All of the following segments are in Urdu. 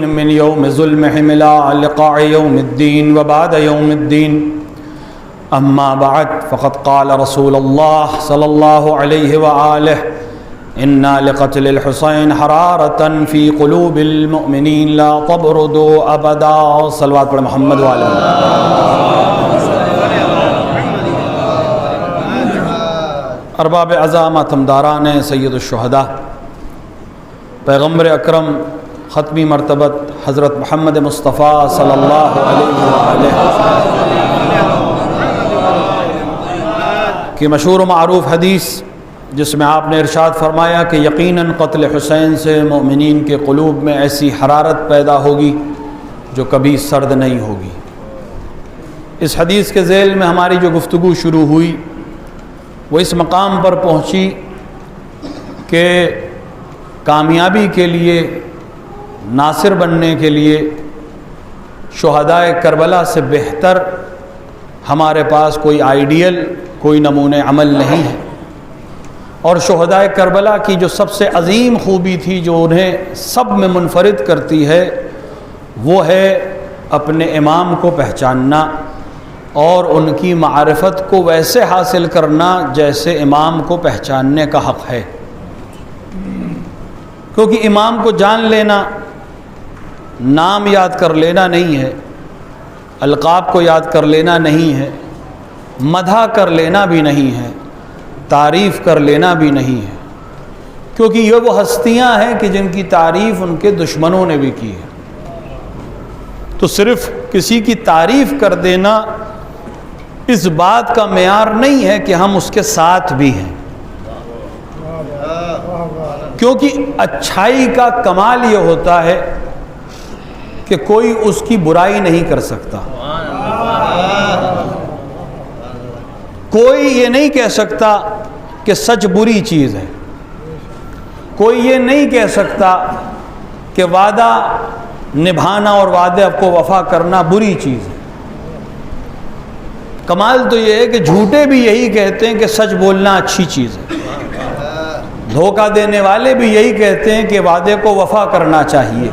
من يوم ظلمهم إلى لقاء يوم الدين وبعد يوم الدين أما بعد فقد قال رسول الله صلى الله عليه وآله إن لقتل الحسين حرارة في قلوب المؤمنين لا تبردوا أبدا صلوات پر محمد وعلى ارباب عظامت ہمداران سید الشہداء پیغمبر اکرم ختمی مرتبت حضرت محمد مصطفیٰ صلی اللہ علیہ وآلہ کی مشہور و معروف حدیث جس میں آپ نے ارشاد فرمایا کہ یقیناً قتل حسین سے مومنین کے قلوب میں ایسی حرارت پیدا ہوگی جو کبھی سرد نہیں ہوگی۔ اس حدیث کے ذیل میں ہماری جو گفتگو شروع ہوئی وہ اس مقام پر پہنچی کہ کامیابی کے لیے، ناصر بننے کے لیے شہدائے کربلا سے بہتر ہمارے پاس کوئی آئیڈیل، کوئی نمونہ عمل نہیں ہے، اور شہدائے کربلا کی جو سب سے عظیم خوبی تھی جو انہیں سب میں منفرد کرتی ہے وہ ہے اپنے امام کو پہچاننا اور ان کی معرفت کو ویسے حاصل کرنا جیسے امام کو پہچاننے کا حق ہے، کیونکہ امام کو جان لینا نام یاد کر لینا نہیں ہے، القاب کو یاد کر لینا نہیں ہے، مدح کر لینا بھی نہیں ہے، تعریف کر لینا بھی نہیں ہے، کیونکہ یہ وہ ہستیاں ہیں کہ جن کی تعریف ان کے دشمنوں نے بھی کی ہے۔ تو صرف کسی کی تعریف کر دینا اس بات کا معیار نہیں ہے کہ ہم اس کے ساتھ بھی ہیں، کیونکہ اچھائی کا کمال یہ ہوتا ہے کہ کوئی اس کی برائی نہیں کر سکتا، کوئی یہ نہیں کہہ سکتا کہ سچ بری چیز ہے، کوئی یہ نہیں کہہ سکتا کہ وعدہ نبھانا اور وعدے کو وفا کرنا بری چیز ہے۔ کمال تو یہ ہے کہ جھوٹے بھی یہی کہتے ہیں کہ سچ بولنا اچھی چیز ہے، دھوکہ دینے والے بھی یہی کہتے ہیں کہ وعدے کو وفا کرنا چاہیے۔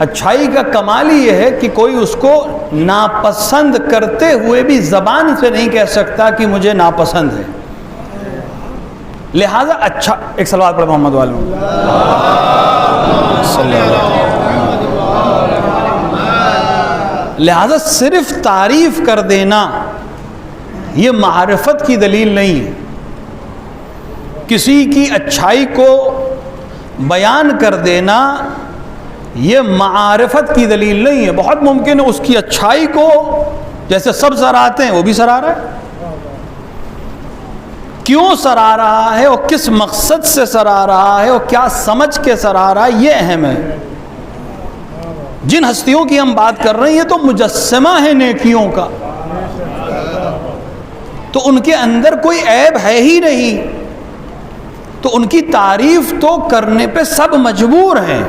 اچھائی کا کمال ہی یہ ہے کہ کوئی اس کو ناپسند کرتے ہوئے بھی زبان سے نہیں کہہ سکتا کہ مجھے ناپسند ہے، لہذا اچھا ایک صلوات پر محمد والوں صلی اللہ علیہ وسلم۔ لہذا صرف تعریف کر دینا یہ معرفت کی دلیل نہیں ہے، کسی کی اچھائی کو بیان کر دینا یہ معرفت کی دلیل نہیں ہے۔ بہت ممکن ہے اس کی اچھائی کو جیسے سب سراہتے ہیں وہ بھی سراہ رہا ہے، کیوں سراہ رہا ہے اور کس مقصد سے سراہ رہا ہے اور کیا سمجھ کے سراہ رہا ہے یہ اہم ہے۔ جن ہستیوں کی ہم بات کر رہے ہیں یہ تو مجسمہ ہے نیکیوں کا، تو ان کے اندر کوئی عیب ہے ہی نہیں، تو ان کی تعریف تو کرنے پہ سب مجبور ہیں،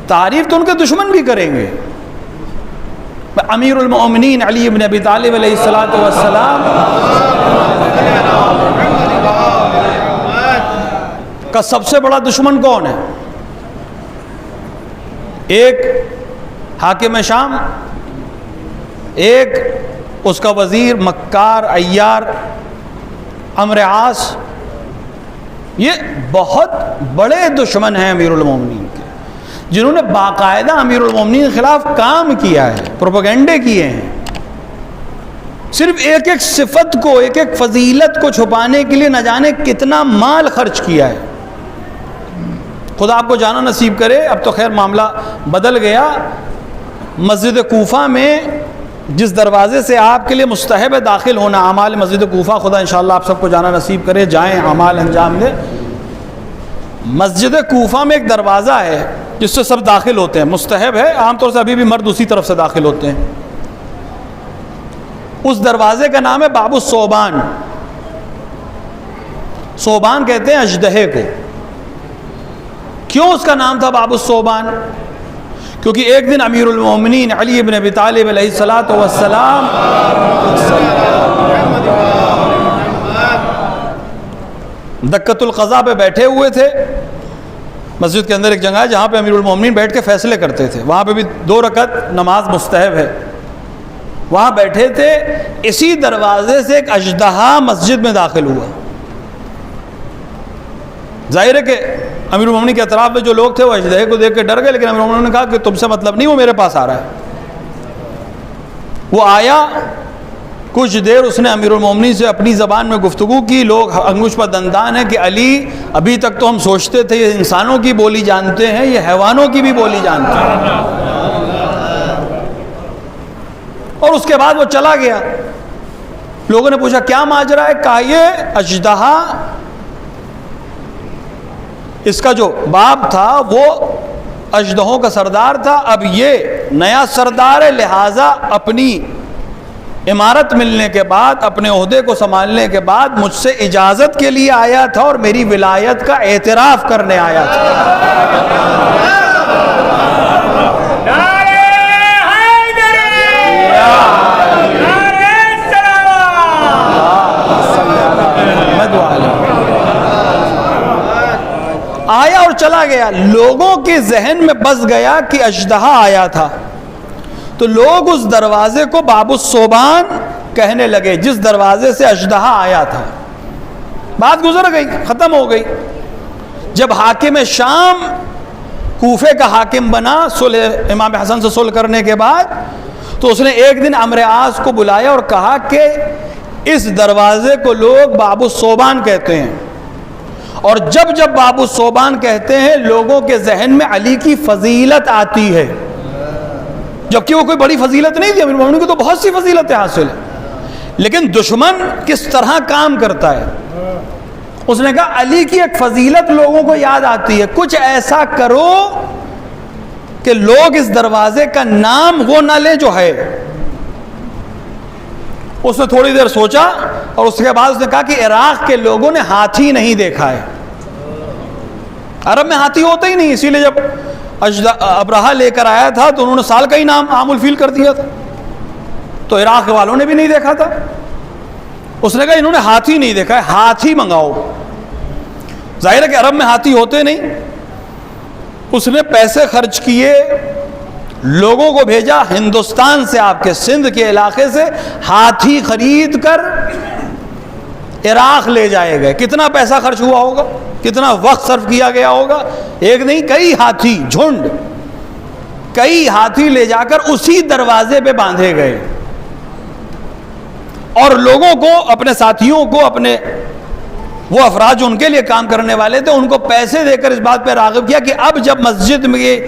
تعریف تو ان کے دشمن بھی کریں گے۔ امیر المؤمنین علی بن ابی طالب علیہ السلام کا سب سے بڑا دشمن کون ہے؟ ایک حاکم شام، ایک اس کا وزیر مکار عیار عمرو عاص، یہ بہت بڑے دشمن ہیں امیر المومنین کے، جنہوں نے باقاعدہ امیر المومنین کے خلاف کام کیا ہے، پروپیگنڈے کیے ہیں، صرف ایک ایک صفت کو، ایک ایک فضیلت کو چھپانے کے لیے نہ جانے کتنا مال خرچ کیا ہے۔ خدا آپ کو جانا نصیب کرے، اب تو خیر معاملہ بدل گیا، مسجد کوفہ میں جس دروازے سے آپ کے لیے مستحب ہے داخل ہونا، اعمال مسجد کوفہ، خدا انشاءاللہ آپ سب کو جانا نصیب کرے، جائیں اعمال انجام دیں۔ مسجد کوفہ میں ایک دروازہ ہے جس سے سب داخل ہوتے ہیں، مستحب ہے، عام طور سے ابھی بھی مرد اسی طرف سے داخل ہوتے ہیں۔ اس دروازے کا نام ہے باب الصوبان، صوبان کہتے ہیں اژدہے کو۔ کیوں اس کا نام تھا باب الصوبان؟ کیونکہ ایک دن امیر المومنین علی بن ابی طالب علیہ السلام دکۃ القضاء پہ بیٹھے ہوئے تھے، مسجد کے اندر ایک جگہ ہے جہاں پہ امیر المومنین بیٹھ کے فیصلے کرتے تھے، وہاں پہ بھی 2 رکعت نماز مستحب ہے، وہاں بیٹھے تھے، اسی دروازے سے ایک اژدہا مسجد میں داخل ہوا۔ ظاہر ہے کہ امیر المومنین کے اطراف میں جو لوگ تھے وہ اژدہے کو دیکھ کے ڈر گئے، لیکن امیر المومنین نے کہا کہ تم سے مطلب نہیں، وہ میرے پاس آ رہا ہے۔ وہ آیا، کچھ دیر اس نے امیر المومنین سے اپنی زبان میں گفتگو کی، لوگ انگوش پر دندان ہیں کہ علی ابھی تک تو ہم سوچتے تھے یہ انسانوں کی بولی جانتے ہیں، یہ حیوانوں کی بھی بولی جانتے ہیں۔ اور اس کے بعد وہ چلا گیا۔ لوگوں نے پوچھا کیا ماجرا ہے؟ کہا یہ اژدہا، اس کا جو باپ تھا وہ اژدہوں کا سردار تھا، اب یہ نیا سردار ہے، لہٰذا اپنی امارت ملنے کے بعد، اپنے عہدے کو سنبھالنے کے بعد مجھ سے اجازت کے لیے آیا تھا اور میری ولایت کا اعتراف کرنے آیا تھا۔ آیا اور چلا گیا۔ لوگوں کے ذہن میں بس گیا کہ اژدہا آیا تھا، تو لوگ اس دروازے کو باب الصوبان کہنے لگے، جس دروازے سے اژدہا آیا تھا۔ بات گزر گئی، ختم ہو گئی۔ جب حاکم شام کوفے کا حاکم بنا صلح امام حسن سے صلح کرنے کے بعد، تو اس نے ایک دن عمرو عاص کو بلایا اور کہا کہ اس دروازے کو لوگ باب الصوبان کہتے ہیں، اور جب جب باب الصوبان کہتے ہیں لوگوں کے ذہن میں علی کی فضیلت آتی ہے، جبکہ وہ کوئی بڑی فضیلت نہیں تھی، امیر المومنین کو تو بہت سی فضیلتیں حاصل ہیں، لیکن دشمن کس طرح کام کرتا ہے۔ اس نے کہا علی کی ایک فضیلت لوگوں کو یاد آتی ہے، کچھ ایسا کرو کہ لوگ اس دروازے کا نام وہ نہ لیں جو ہے۔ اس نے تھوڑی دیر سوچا اور اس کے بعد اس نے کہا کہ عراق کے لوگوں نے ہاتھی نہیں دیکھا ہے، عرب میں ہاتھی ہوتا ہی نہیں، اسی لیے جب ابرہہ لے کر آیا تھا تو انہوں نے سال کا ہی نام عام الفیل کر دیا تھا، تو عراق والوں نے بھی نہیں دیکھا تھا۔ اس نے کہا انہوں نے ہاتھی نہیں دیکھا ہے، ہاتھی منگاؤ۔ ظاہر ہے کہ عرب میں ہاتھی ہوتے نہیں۔ اس نے پیسے خرچ کیے، لوگوں کو بھیجا ہندوستان سے، آپ کے سندھ کے علاقے سے ہاتھی خرید کر عراق لے جائے گئے۔ کتنا پیسہ خرچ ہوا ہوگا، کتنا وقت صرف کیا گیا ہوگا، ایک نہیں کئی ہاتھی، جھنڈ، کئی ہاتھی لے جا کر اسی دروازے پہ باندھے گئے، اور لوگوں کو، اپنے ساتھیوں کو، اپنے وہ افراد جو ان کے لیے کام کرنے والے تھے ان کو پیسے دے کر اس بات پہ راغب کیا کہ اب جب مسجد میں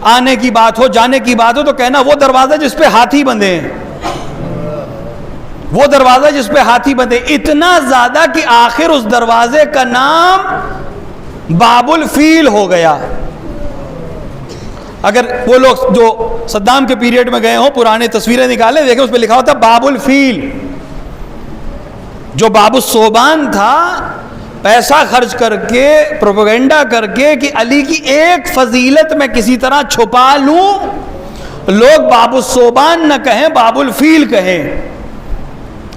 آنے کی بات ہو، جانے کی بات ہو، تو کہنا وہ دروازہ جس پہ ہاتھی بندھے ہیں، وہ دروازہ جس پہ ہاتھی بندھے۔ اتنا زیادہ کہ آخر اس دروازے کا نام باب الفیل ہو گیا۔ اگر وہ لوگ جو صدام کے پیریڈ میں گئے ہوں، پرانے تصویریں نکالے دیکھیں، اس پہ لکھا ہوتا باب الفیل۔ جو باب الصوبان تھا، پیسہ خرچ کر کے، پروپیگنڈا کر کے کہ علی کی ایک فضیلت میں کسی طرح چھپا لوں، لوگ باب الصوبان نہ کہیں، باب الفیل کہیں۔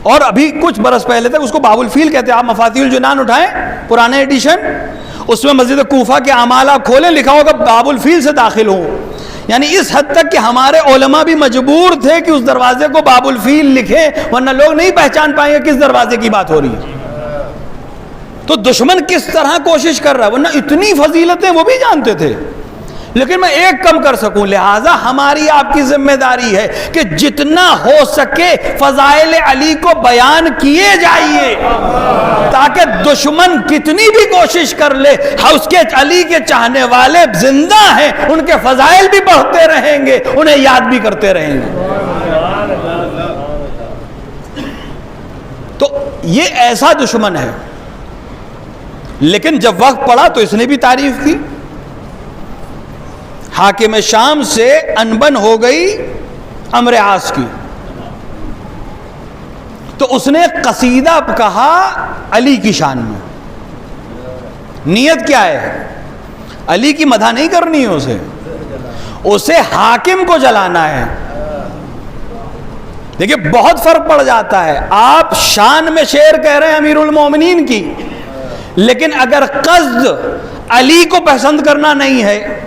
اور ابھی کچھ برس پہلے تک اس کو باب الفیل کہتے ہیں۔ آپ مفاتیح الجنان اٹھائیں، پرانے ایڈیشن، اس میں مسجد کوفہ کے اعمال آپ کھولیں، لکھا ہوگا باب الفیل سے داخل ہوں۔ یعنی اس حد تک کہ ہمارے علماء بھی مجبور تھے کہ اس دروازے کو باب الفیل لکھیں، ورنہ لوگ نہیں پہچان پائیں گے کس دروازے کی بات ہو رہی ہے۔ تو دشمن کس طرح کوشش کر رہا ہے، ورنہ اتنی فضیلتیں وہ بھی جانتے تھے، لیکن میں ایک کم کر سکوں، لہٰذا ہماری آپ کی ذمہ داری ہے کہ جتنا ہو سکے فضائل علی کو بیان کیے جائیے، تاکہ دشمن کتنی بھی کوشش کر لے، اس کے علی کے چاہنے والے زندہ ہیں، ان کے فضائل بھی بڑھتے رہیں گے، انہیں یاد بھی کرتے رہیں گے۔ تو یہ ایسا دشمن ہے، لیکن جب وقت پڑا تو اس نے بھی تعریف کی۔ حاکم شام سے انبن ہو گئی عمرو عاص کی، تو اس نے قصیدہ کہا علی کی شان میں۔ نیت کیا ہے؟ علی کی مدح نہیں کرنی ہے، اسے حاکم کو جلانا ہے۔ دیکھیں بہت فرق پڑ جاتا ہے، آپ شان میں شعر کہہ رہے ہیں امیر المومنین کی، لیکن اگر قصد علی کو پسند کرنا نہیں ہے،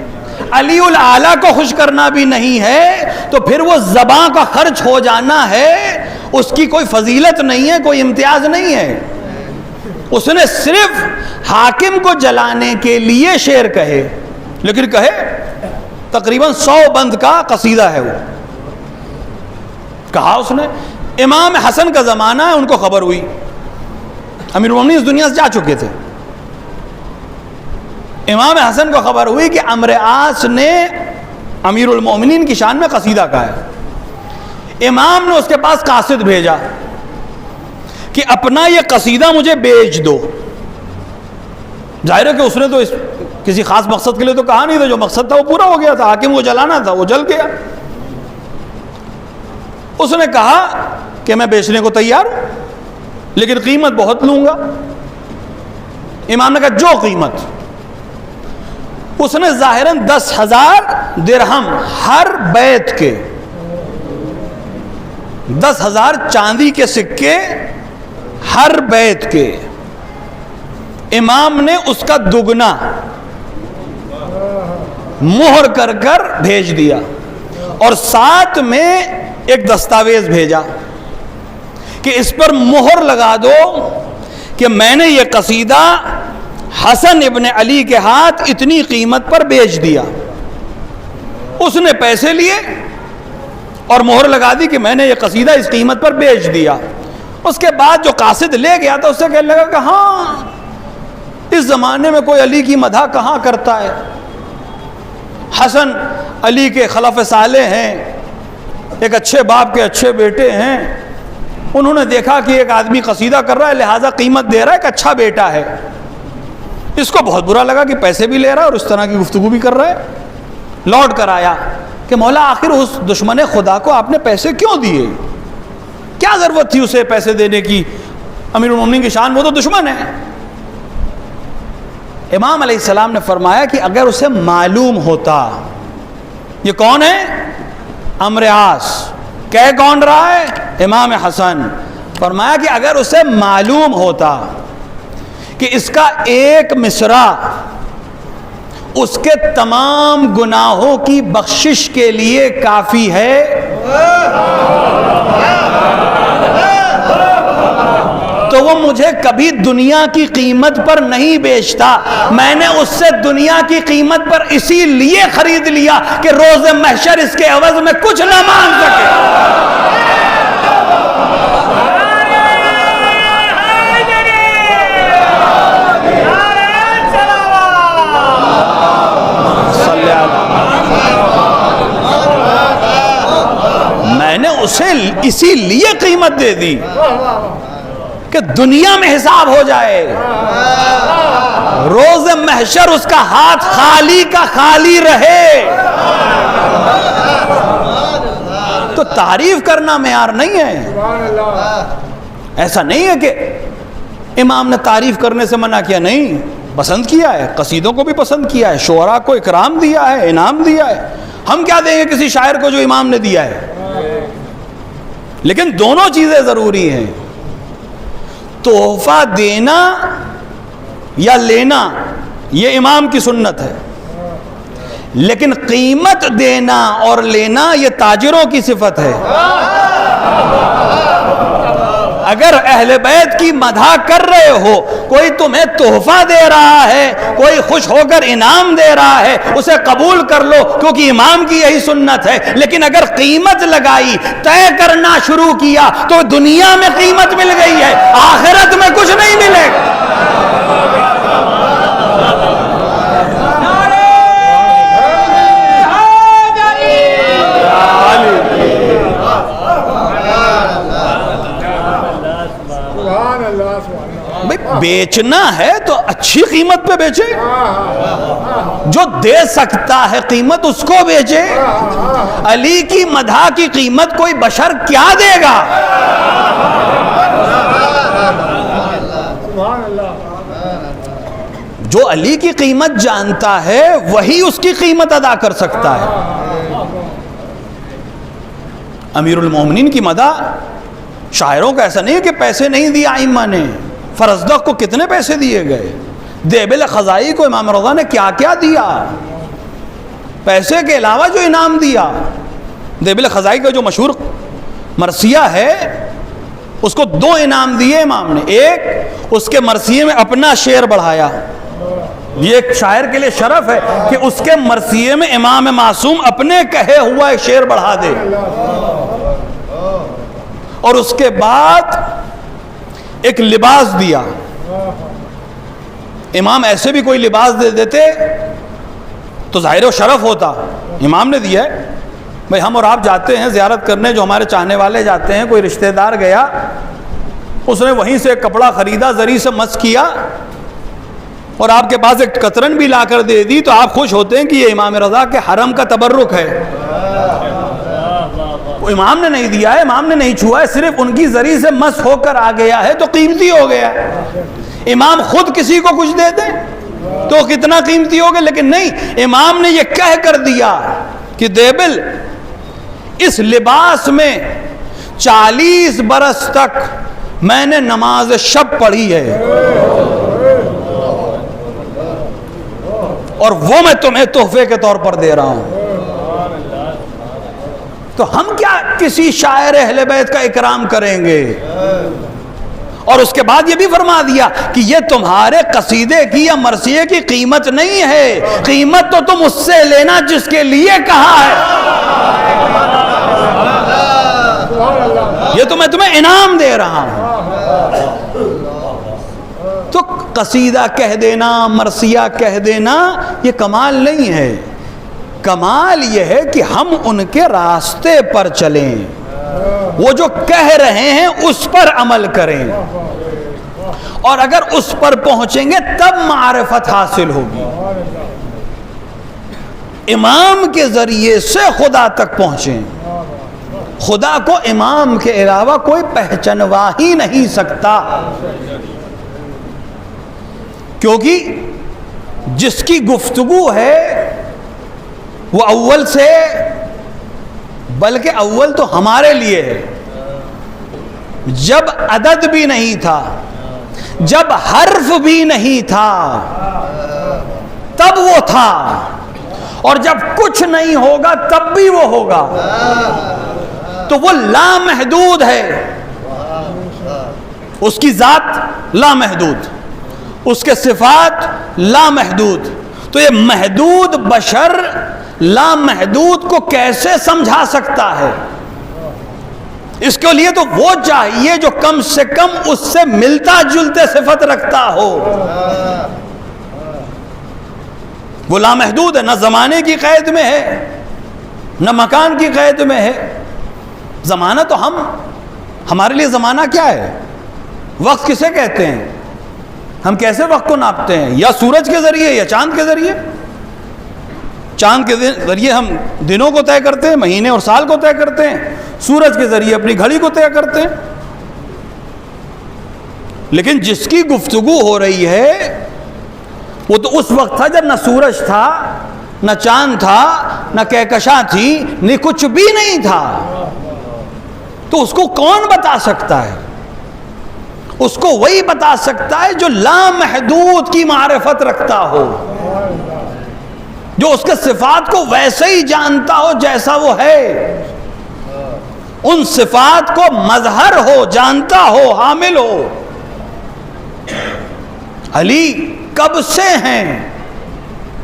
علی الاعلیٰ کو خوش کرنا بھی نہیں ہے، تو پھر وہ زباں کا خرچ ہو جانا ہے، اس کی کوئی فضیلت نہیں ہے، کوئی امتیاز نہیں ہے۔ اس نے صرف حاکم کو جلانے کے لیے شعر کہے، لیکن کہے تقریباً 100 بند کا قصیدہ ہے، وہ کہا اس نے۔ امام حسن کا زمانہ ہے، ان کو خبر ہوئی، امیر المومنین اس دنیا سے جا چکے تھے، امام حسن کو خبر ہوئی کہ عمرو عاص نے امیر المومنین کی شان میں قصیدہ کہا ہے۔ امام نے اس کے پاس قاصد بھیجا کہ اپنا یہ قصیدہ مجھے بیچ دو۔ ظاہر ہے کہ اس نے تو کسی خاص مقصد کے لیے تو کہا نہیں تھا، جو مقصد تھا وہ پورا ہو گیا تھا، حاکم کو جلانا تھا، وہ جل گیا۔ اس نے کہا کہ میں بیچنے کو تیار ہوں، لیکن قیمت بہت لوں گا۔ امام نے کہا جو قیمت۔ اس نے ظاہراً 10,000 درہم ہر بیت کے، 10,000 چاندی کے سکے ہر بیت کے، امام نے اس کا دگنا مہر کر کر بھیج دیا، اور ساتھ میں ایک دستاویز بھیجا کہ اس پر مہر لگا دو کہ میں نے یہ قصیدہ حسن ابن علی کے ہاتھ اتنی قیمت پر بیچ دیا۔ اس نے پیسے لیے اور مہر لگا دی کہ میں نے یہ قصیدہ اس قیمت پر بیچ دیا۔ اس کے بعد جو قاصد لے گیا تھا اس سے کہنے لگا کہ ہاں اس زمانے میں کوئی علی کی مدح کہاں کرتا ہے، حسن علی کے خلف صالح ہیں، ایک اچھے باپ کے اچھے بیٹے ہیں، انہوں نے دیکھا کہ ایک آدمی قصیدہ کر رہا ہے لہٰذا قیمت دے رہا ہے، ایک اچھا بیٹا ہے۔ اس کو بہت برا لگا کہ پیسے بھی لے رہا ہے اور اس طرح کی گفتگو بھی کر رہا ہے۔ لوٹ کر آیا کہ مولا آخر اس دشمن خدا کو آپ نے پیسے کیوں دیے؟ کیا ضرورت تھی اسے پیسے دینے کی؟ امیر المومنین کی شان، وہ تو دشمن ہے۔ امام علیہ السلام نے فرمایا کہ اگر اسے معلوم ہوتا یہ کون ہے، عمرو عاص، کہہ کون رہا ہے، امام حسن، فرمایا کہ اگر اسے معلوم ہوتا کہ اس کا ایک مصرع اس کے تمام گناہوں کی بخشش کے لیے کافی ہے، تو وہ مجھے کبھی دنیا کی قیمت پر نہیں بیچتا۔ میں نے اس سے دنیا کی قیمت پر اسی لیے خرید لیا کہ روز محشر اس کے عوض میں کچھ نہ مانگ سکے۔ میں نے اسے اسی لیے قیمت دے دی کہ دنیا میں حساب ہو جائے، روز محشر اس کا ہاتھ خالی کا خالی رہے۔ تو تعریف کرنا معیار نہیں ہے۔ ایسا نہیں ہے کہ امام نے تعریف کرنے سے منع کیا، نہیں، پسند کیا ہے، قصیدوں کو بھی پسند کیا ہے، شعراء کو اکرام دیا ہے، انعام دیا ہے۔ ہم کیا دیں گے کسی شاعر کو جو امام نے دیا ہے؟ لیکن دونوں چیزیں ضروری ہیں، تحفہ دینا یا لینا یہ امام کی سنت ہے، لیکن قیمت دینا اور لینا یہ تاجروں کی صفت ہے۔ اگر اہل بیت کی مدح کر رہے ہو، کوئی تمہیں تحفہ دے رہا ہے، کوئی خوش ہو کر انعام دے رہا ہے، اسے قبول کر لو کیونکہ امام کی یہی سنت ہے۔ لیکن اگر قیمت لگائی، طے کرنا شروع کیا تو دنیا میں قیمت مل گئی ہے، آخرت میں کچھ نہیں ملے گا۔ بیچنا ہے تو اچھی قیمت پہ بیچے، جو دے سکتا ہے قیمت اس کو بیچے۔ علی کی مدح کی قیمت کوئی بشر کیا دے گا؟ جو علی کی قیمت جانتا ہے وہی اس کی قیمت ادا کر سکتا ہے۔ امیر المومنین کی مدح شاعروں کا ایسا نہیں ہے کہ پیسے نہیں دیا ائمہ نے، فرزدق کو کتنے پیسے دیے گئے، دیبل خزائی کو امام رضا نے کیا کیا دیا، پیسے کے علاوہ جو انعام دیا. دیبل خزائی کا جو مشہور مرثیہ ہے اس کو 2 انعام دیے امام نے. ایک اس کے مرثیے میں اپنا شعر بڑھایا، یہ ایک شاعر کے لیے شرف ہے کہ اس کے مرثیے میں امام معصوم اپنے کہے ہوا ایک شعر بڑھا دے. اور اس کے بعد ایک لباس دیا. امام ایسے بھی کوئی لباس دے دیتے تو ظاہر و شرف ہوتا، امام نے دیا ہے. بھئی ہم اور آپ جاتے ہیں زیارت کرنے، جو ہمارے چاہنے والے جاتے ہیں، کوئی رشتہ دار گیا، اس نے وہیں سے ایک کپڑا خریدا، زری سے مس کیا اور آپ کے پاس ایک قطرن بھی لا کر دے دی، تو آپ خوش ہوتے ہیں کہ یہ امام رضا کے حرم کا تبرک ہے. وہ امام نے نہیں دیا ہے، امام نے نہیں چھوا ہے، صرف ان کی زری سے مس ہو کر آ گیا ہے تو قیمتی ہو گیا. امام خود کسی کو کچھ دے دیں تو کتنا قیمتی ہوگا، لیکن نہیں، امام نے یہ کہہ کر دیا کہ دیبل اس لباس میں 40 برس تک میں نے نماز شب پڑھی ہے اور وہ میں تمہیں تحفے کے طور پر دے رہا ہوں. تو ہم کیا کسی شاعر اہل بیت کا اکرام کریں گے؟ اور اس کے بعد یہ بھی فرما دیا کہ یہ تمہارے قصیدے کی یا مرثیے کی قیمت نہیں ہے، قیمت تو تم اس سے لینا جس کے لیے کہا ہے. یہ تو میں تمہیں انعام دے رہا ہوں. تو قصیدہ کہہ دینا، مرثیہ کہہ دینا یہ کمال نہیں ہے. کمال یہ ہے کہ ہم ان کے راستے پر چلیں، وہ جو کہہ رہے ہیں اس پر عمل کریں، اور اگر اس پر پہنچیں گے تب معرفت حاصل ہوگی. امام کے ذریعے سے خدا تک پہنچیں. خدا کو امام کے علاوہ کوئی پہچنوا ہی نہیں سکتا، کیونکہ جس کی گفتگو ہے وہ اول سے، بلکہ اول تو ہمارے لیے ہے. جب عدد بھی نہیں تھا، جب حرف بھی نہیں تھا، تب وہ تھا، اور جب کچھ نہیں ہوگا تب بھی وہ ہوگا. تو وہ لامحدود ہے. اس کی ذات لامحدود، اس کے صفات لامحدود. تو یہ محدود بشر لامحدود کو کیسے سمجھا سکتا ہے؟ اس کے لیے تو وہ چاہیے جو کم سے کم اس سے ملتا جلتے صفت رکھتا ہو. وہ لامحدود ہے، نہ زمانے کی قید میں ہے نہ مکان کی قید میں ہے. زمانہ تو ہمارے لیے زمانہ کیا ہے؟ وقت کسے کہتے ہیں؟ ہم کیسے وقت کو ناپتے ہیں؟ یا سورج کے ذریعے یا چاند کے ذریعے. چاند کے ذریعے ہم دنوں کو طے کرتے ہیں، مہینے اور سال کو طے کرتے ہیں، سورج کے ذریعے اپنی گھڑی کو طے کرتے ہیں. لیکن جس کی گفتگو ہو رہی ہے وہ تو اس وقت تھا جب نہ سورج تھا، نہ چاند تھا، نہ کہکشاں تھی، نہ کچھ بھی نہیں تھا. تو اس کو کون بتا سکتا ہے؟ اس کو وہی بتا سکتا ہے جو لامحدود کی معرفت رکھتا ہو، جو اس کے صفات کو ویسے ہی جانتا ہو جیسا وہ ہے، ان صفات کو مظہر ہو، جانتا ہو، حامل ہو. علی کب سے ہیں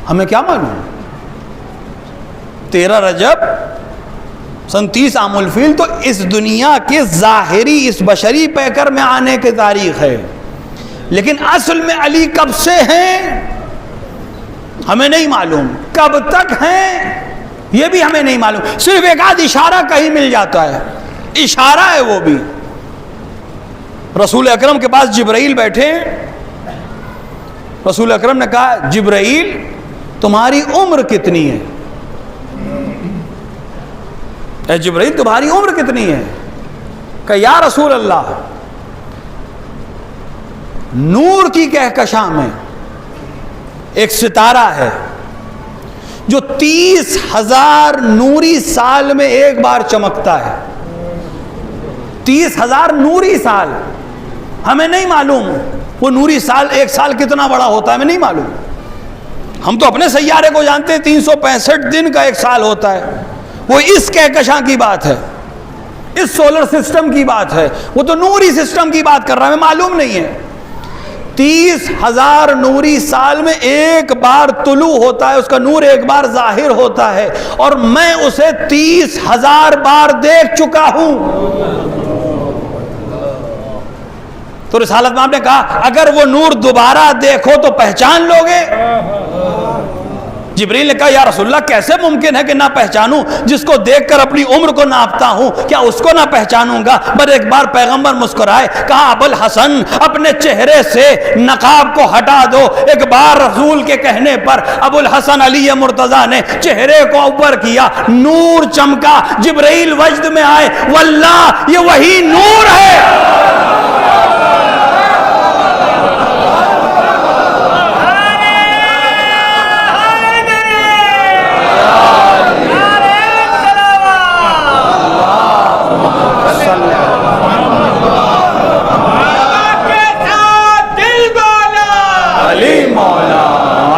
ہمیں کیا معلوم؟ 13 رجب سن 30 عام الفیل تو اس دنیا کے ظاہری اس بشری پیکر میں آنے کی تاریخ ہے، لیکن اصل میں علی کب سے ہیں ہمیں نہیں معلوم. کب تک ہیں یہ بھی ہمیں نہیں معلوم. صرف ایک آدھ اشارہ کہیں مل جاتا ہے، اشارہ ہے وہ بھی. رسول اکرم کے پاس جبرائیل بیٹھے، رسول اکرم نے کہا جبرائیل تمہاری عمر کتنی ہے؟ اے جبرائیل تمہاری عمر کتنی ہے؟ کہ یا رسول اللہ نور کی کہکشاں میں ایک ستارہ ہے جو 30,000 نوری سال میں ایک بار چمکتا ہے. 30,000 نوری سال ہمیں نہیں معلوم وہ نوری سال ایک سال کتنا بڑا ہوتا ہے ہمیں نہیں معلوم. ہم تو اپنے سیارے کو جانتے ہیں 365 دن کا ایک سال ہوتا ہے. وہ اس کہکشاں کی بات ہے, اس سولر سسٹم کی بات ہے, وہ تو نوری سسٹم کی بات کر رہا ہے, ہمیں معلوم نہیں ہے. 30,000 نوری سال میں ایک بار طلوع ہوتا ہے, اس کا نور ایک بار ظاہر ہوتا ہے, اور میں اسے 30,000 بار دیکھ چکا ہوں. تو رسالت مآب نے کہا اگر وہ نور دوبارہ دیکھو تو پہچان لو گے؟ جبریل نے کہا یا رسول اللہ کیسے ممکن ہے کہ نہ پہچانوں؟ جس کو دیکھ کر اپنی عمر کو ناپتا ہوں, کیا اس کو نہ پہچانوں گا؟ پر ایک بار پیغمبر مسکرائے, کہا ابو الحسن اپنے چہرے سے نقاب کو ہٹا دو. ایک بار رسول کے کہنے پر ابو الحسن علی مرتضیٰ نے چہرے کو اوپر کیا, نور چمکا. جبریل وجد میں آئے, واللہ یہ وہی نور ہے.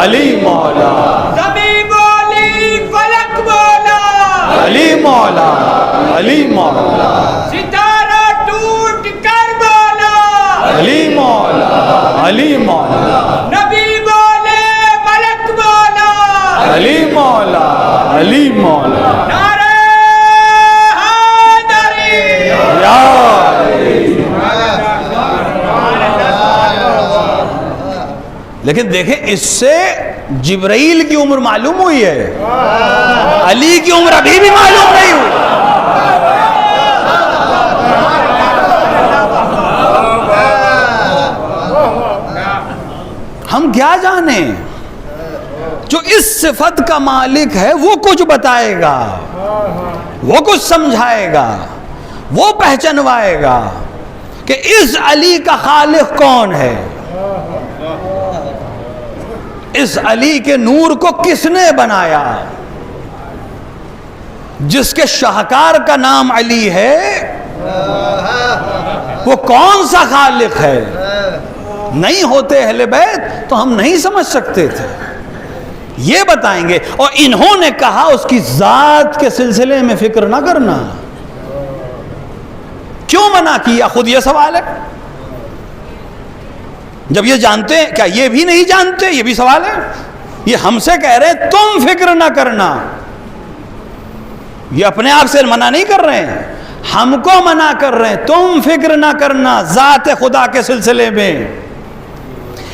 علی مولا, زمین بولی فلک مولا, علی مولا, علی مولا, ستارہ ٹوٹ کر بولا, علی مولا, علی مولا, نبی بولے ملک مولا, علی مولا, علی مولا, نعرہ حیدری یا لیکن دیکھیں اس سے جبرائیل کی عمر معلوم ہوئی ہے, علی کی عمر ابھی بھی معلوم نہیں ہوئی. ہم کیا جانیں؟ جو اس صفت کا مالک ہے وہ کچھ بتائے گا, وہ کچھ سمجھائے گا, وہ پہچنوائے گا کہ اس علی کا خالق کون ہے, اس علی کے نور کو کس نے بنایا. جس کے شاہکار کا نام علی ہے وہ کون سا خالق ہے؟ نہیں ہوتے اہل بیت تو ہم نہیں سمجھ سکتے تھے. یہ بتائیں گے. اور انہوں نے کہا اس کی ذات کے سلسلے میں فکر نہ کرنا. کیوں منع کیا؟ خود یہ سوال ہے. جب یہ جانتے ہیں, کیا یہ بھی نہیں جانتے؟ یہ بھی سوال ہے. یہ ہم سے کہہ رہے ہیں تم فکر نہ کرنا. یہ اپنے آپ سے منع نہیں کر رہے ہیں, ہم کو منع کر رہے ہیں تم فکر نہ کرنا ذات خدا کے سلسلے میں.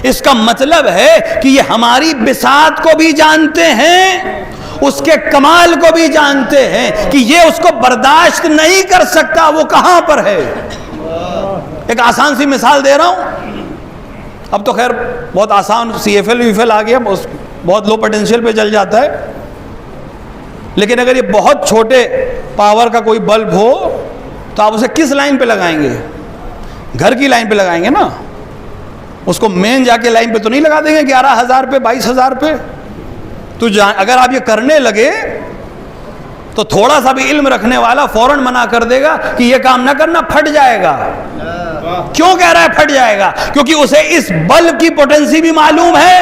اس کا مطلب ہے کہ یہ ہماری بساط کو بھی جانتے ہیں, اس کے کمال کو بھی جانتے ہیں کہ یہ اس کو برداشت نہیں کر سکتا, وہ کہاں پر ہے. ایک آسان سی مثال دے رہا ہوں. اب تو خیر بہت آسان سی ایف ایل وی ایف ایل آ گیا, بہت لو پوٹینشیل پہ جل جاتا ہے. لیکن اگر یہ بہت چھوٹے پاور کا کوئی بلب ہو تو آپ اسے کس لائن پہ لگائیں گے؟ گھر کی لائن پہ لگائیں گے نا. اس کو مین جا کے لائن پہ تو نہیں لگا دیں گے 11,000 پہ 22,000 پہ. تو اگر آپ یہ کرنے لگے تو تھوڑا سا بھی علم رکھنے والا فوراً منع کر دے گا کہ یہ کام نہ کرنا, پھٹ جائے گا. کیوں کہہ رہا ہے پھٹ جائے گا؟ کیونکہ اسے اس بلب کی پوٹنسی بھی معلوم ہے,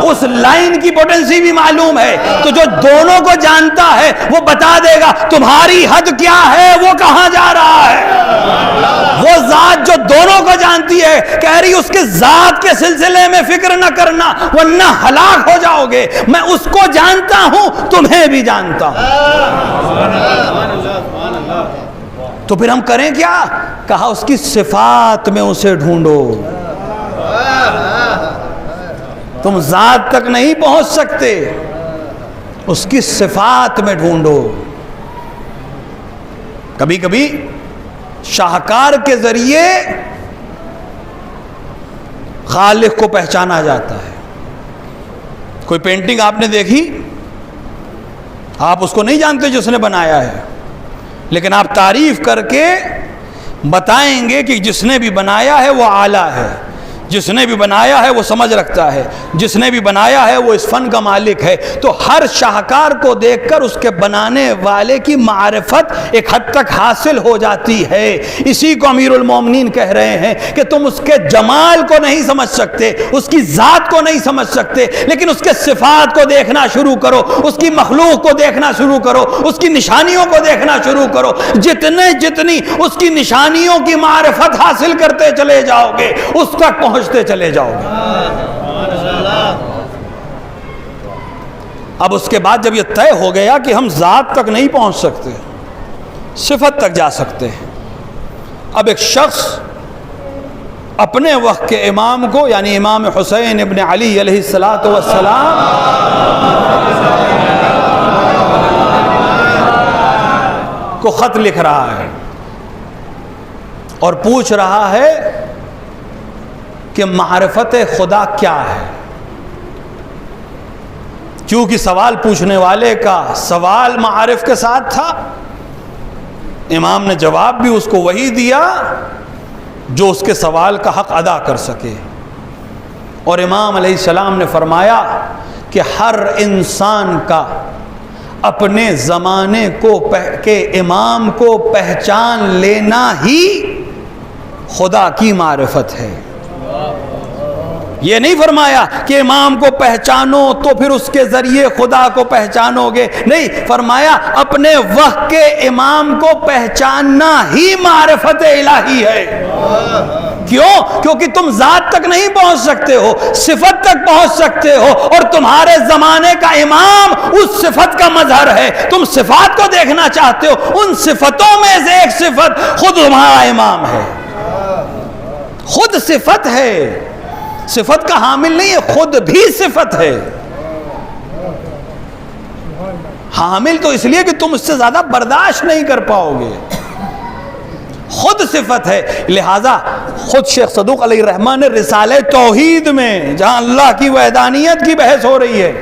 اس لائن کی پوٹنسی بھی معلوم ہے. تو جو دونوں کو جانتا ہے وہ بتا دے گا تمہاری حد کیا ہے, وہ کہاں جا رہا ہے. وہ ذات جو دونوں کو جانتی ہے کہہ رہی اس کے ذات کے سلسلے میں فکر نہ کرنا ورنہ ہلاک ہو جاؤ گے. میں اس کو جانتا ہوں, تمہیں بھی جانتا ہوں. تو پھر ہم کریں کیا؟ کہا اس کی صفات میں اسے ڈھونڈو. تم ذات تک نہیں پہنچ سکتے, اس کی صفات میں ڈھونڈو. کبھی کبھی شاہکار کے ذریعے خالق کو پہچانا جاتا ہے. کوئی پینٹنگ آپ نے دیکھی, آپ اس کو نہیں جانتے جس نے بنایا ہے, لیکن آپ تعریف کر کے بتائیں گے کہ جس نے بھی بنایا ہے وہ اعلیٰ ہے. جس نے بھی بنایا ہے وہ سمجھ رکھتا ہے، جس نے بھی بنایا ہے وہ اس فن کا مالک ہے. تو ہر شاہکار کو دیکھ کر اس کے بنانے والے کی معرفت ایک حد تک حاصل ہو جاتی ہے. اسی کو امیر المومنین کہہ رہے ہیں کہ تم اس کے جمال کو نہیں سمجھ سکتے، اس کی ذات کو نہیں سمجھ سکتے، لیکن اس کے صفات کو دیکھنا شروع کرو، اس کی مخلوق کو دیکھنا شروع کرو، اس کی نشانیوں کو دیکھنا شروع کرو. جتنی اس کی نشانیوں کی معرفت حاصل کرتے چلے جاؤ گے اس تک پہنچتے چلے جاؤ گے. اب اس کے بعد جب یہ طے ہو گیا کہ ہم ذات تک نہیں پہنچ سکتے، صفت تک جا سکتے ہیں، اب ایک شخص اپنے وقت کے امام کو یعنی امام حسین ابن علی علیہ السلام کو خط لکھ رہا ہے اور پوچھ رہا ہے کہ معرفت خدا کیا ہے. کیونکہ سوال پوچھنے والے کا سوال معارف کے ساتھ تھا، امام نے جواب بھی اس کو وہی دیا جو اس کے سوال کا حق ادا کر سکے. اور امام علیہ السلام نے فرمایا کہ ہر انسان کا اپنے زمانے کے امام کو پہچان لینا ہی خدا کی معرفت ہے. یہ نہیں فرمایا کہ امام کو پہچانو تو پھر اس کے ذریعے خدا کو پہچانو گے، نہیں، فرمایا اپنے وقت کے امام کو پہچاننا ہی معرفت الہی ہے. کیوں؟ کیونکہ تم ذات تک نہیں پہنچ سکتے ہو، صفت تک پہنچ سکتے ہو، اور تمہارے زمانے کا امام اس صفت کا مظہر ہے. تم صفات کو دیکھنا چاہتے ہو، ان صفتوں میں سے ایک صفت خود تمہارا امام ہے، خود صفت ہے، صفت کا حامل نہیں ہے، خود بھی صفت ہے. حامل تو اس لیے کہ تم اس سے زیادہ برداشت نہیں کر پاؤ گے، خود صفت ہے. لہذا خود شیخ صدوق علیہ الرحمن نے رسالہ توحید میں جہاں اللہ کی وحدانیت کی بحث ہو رہی ہے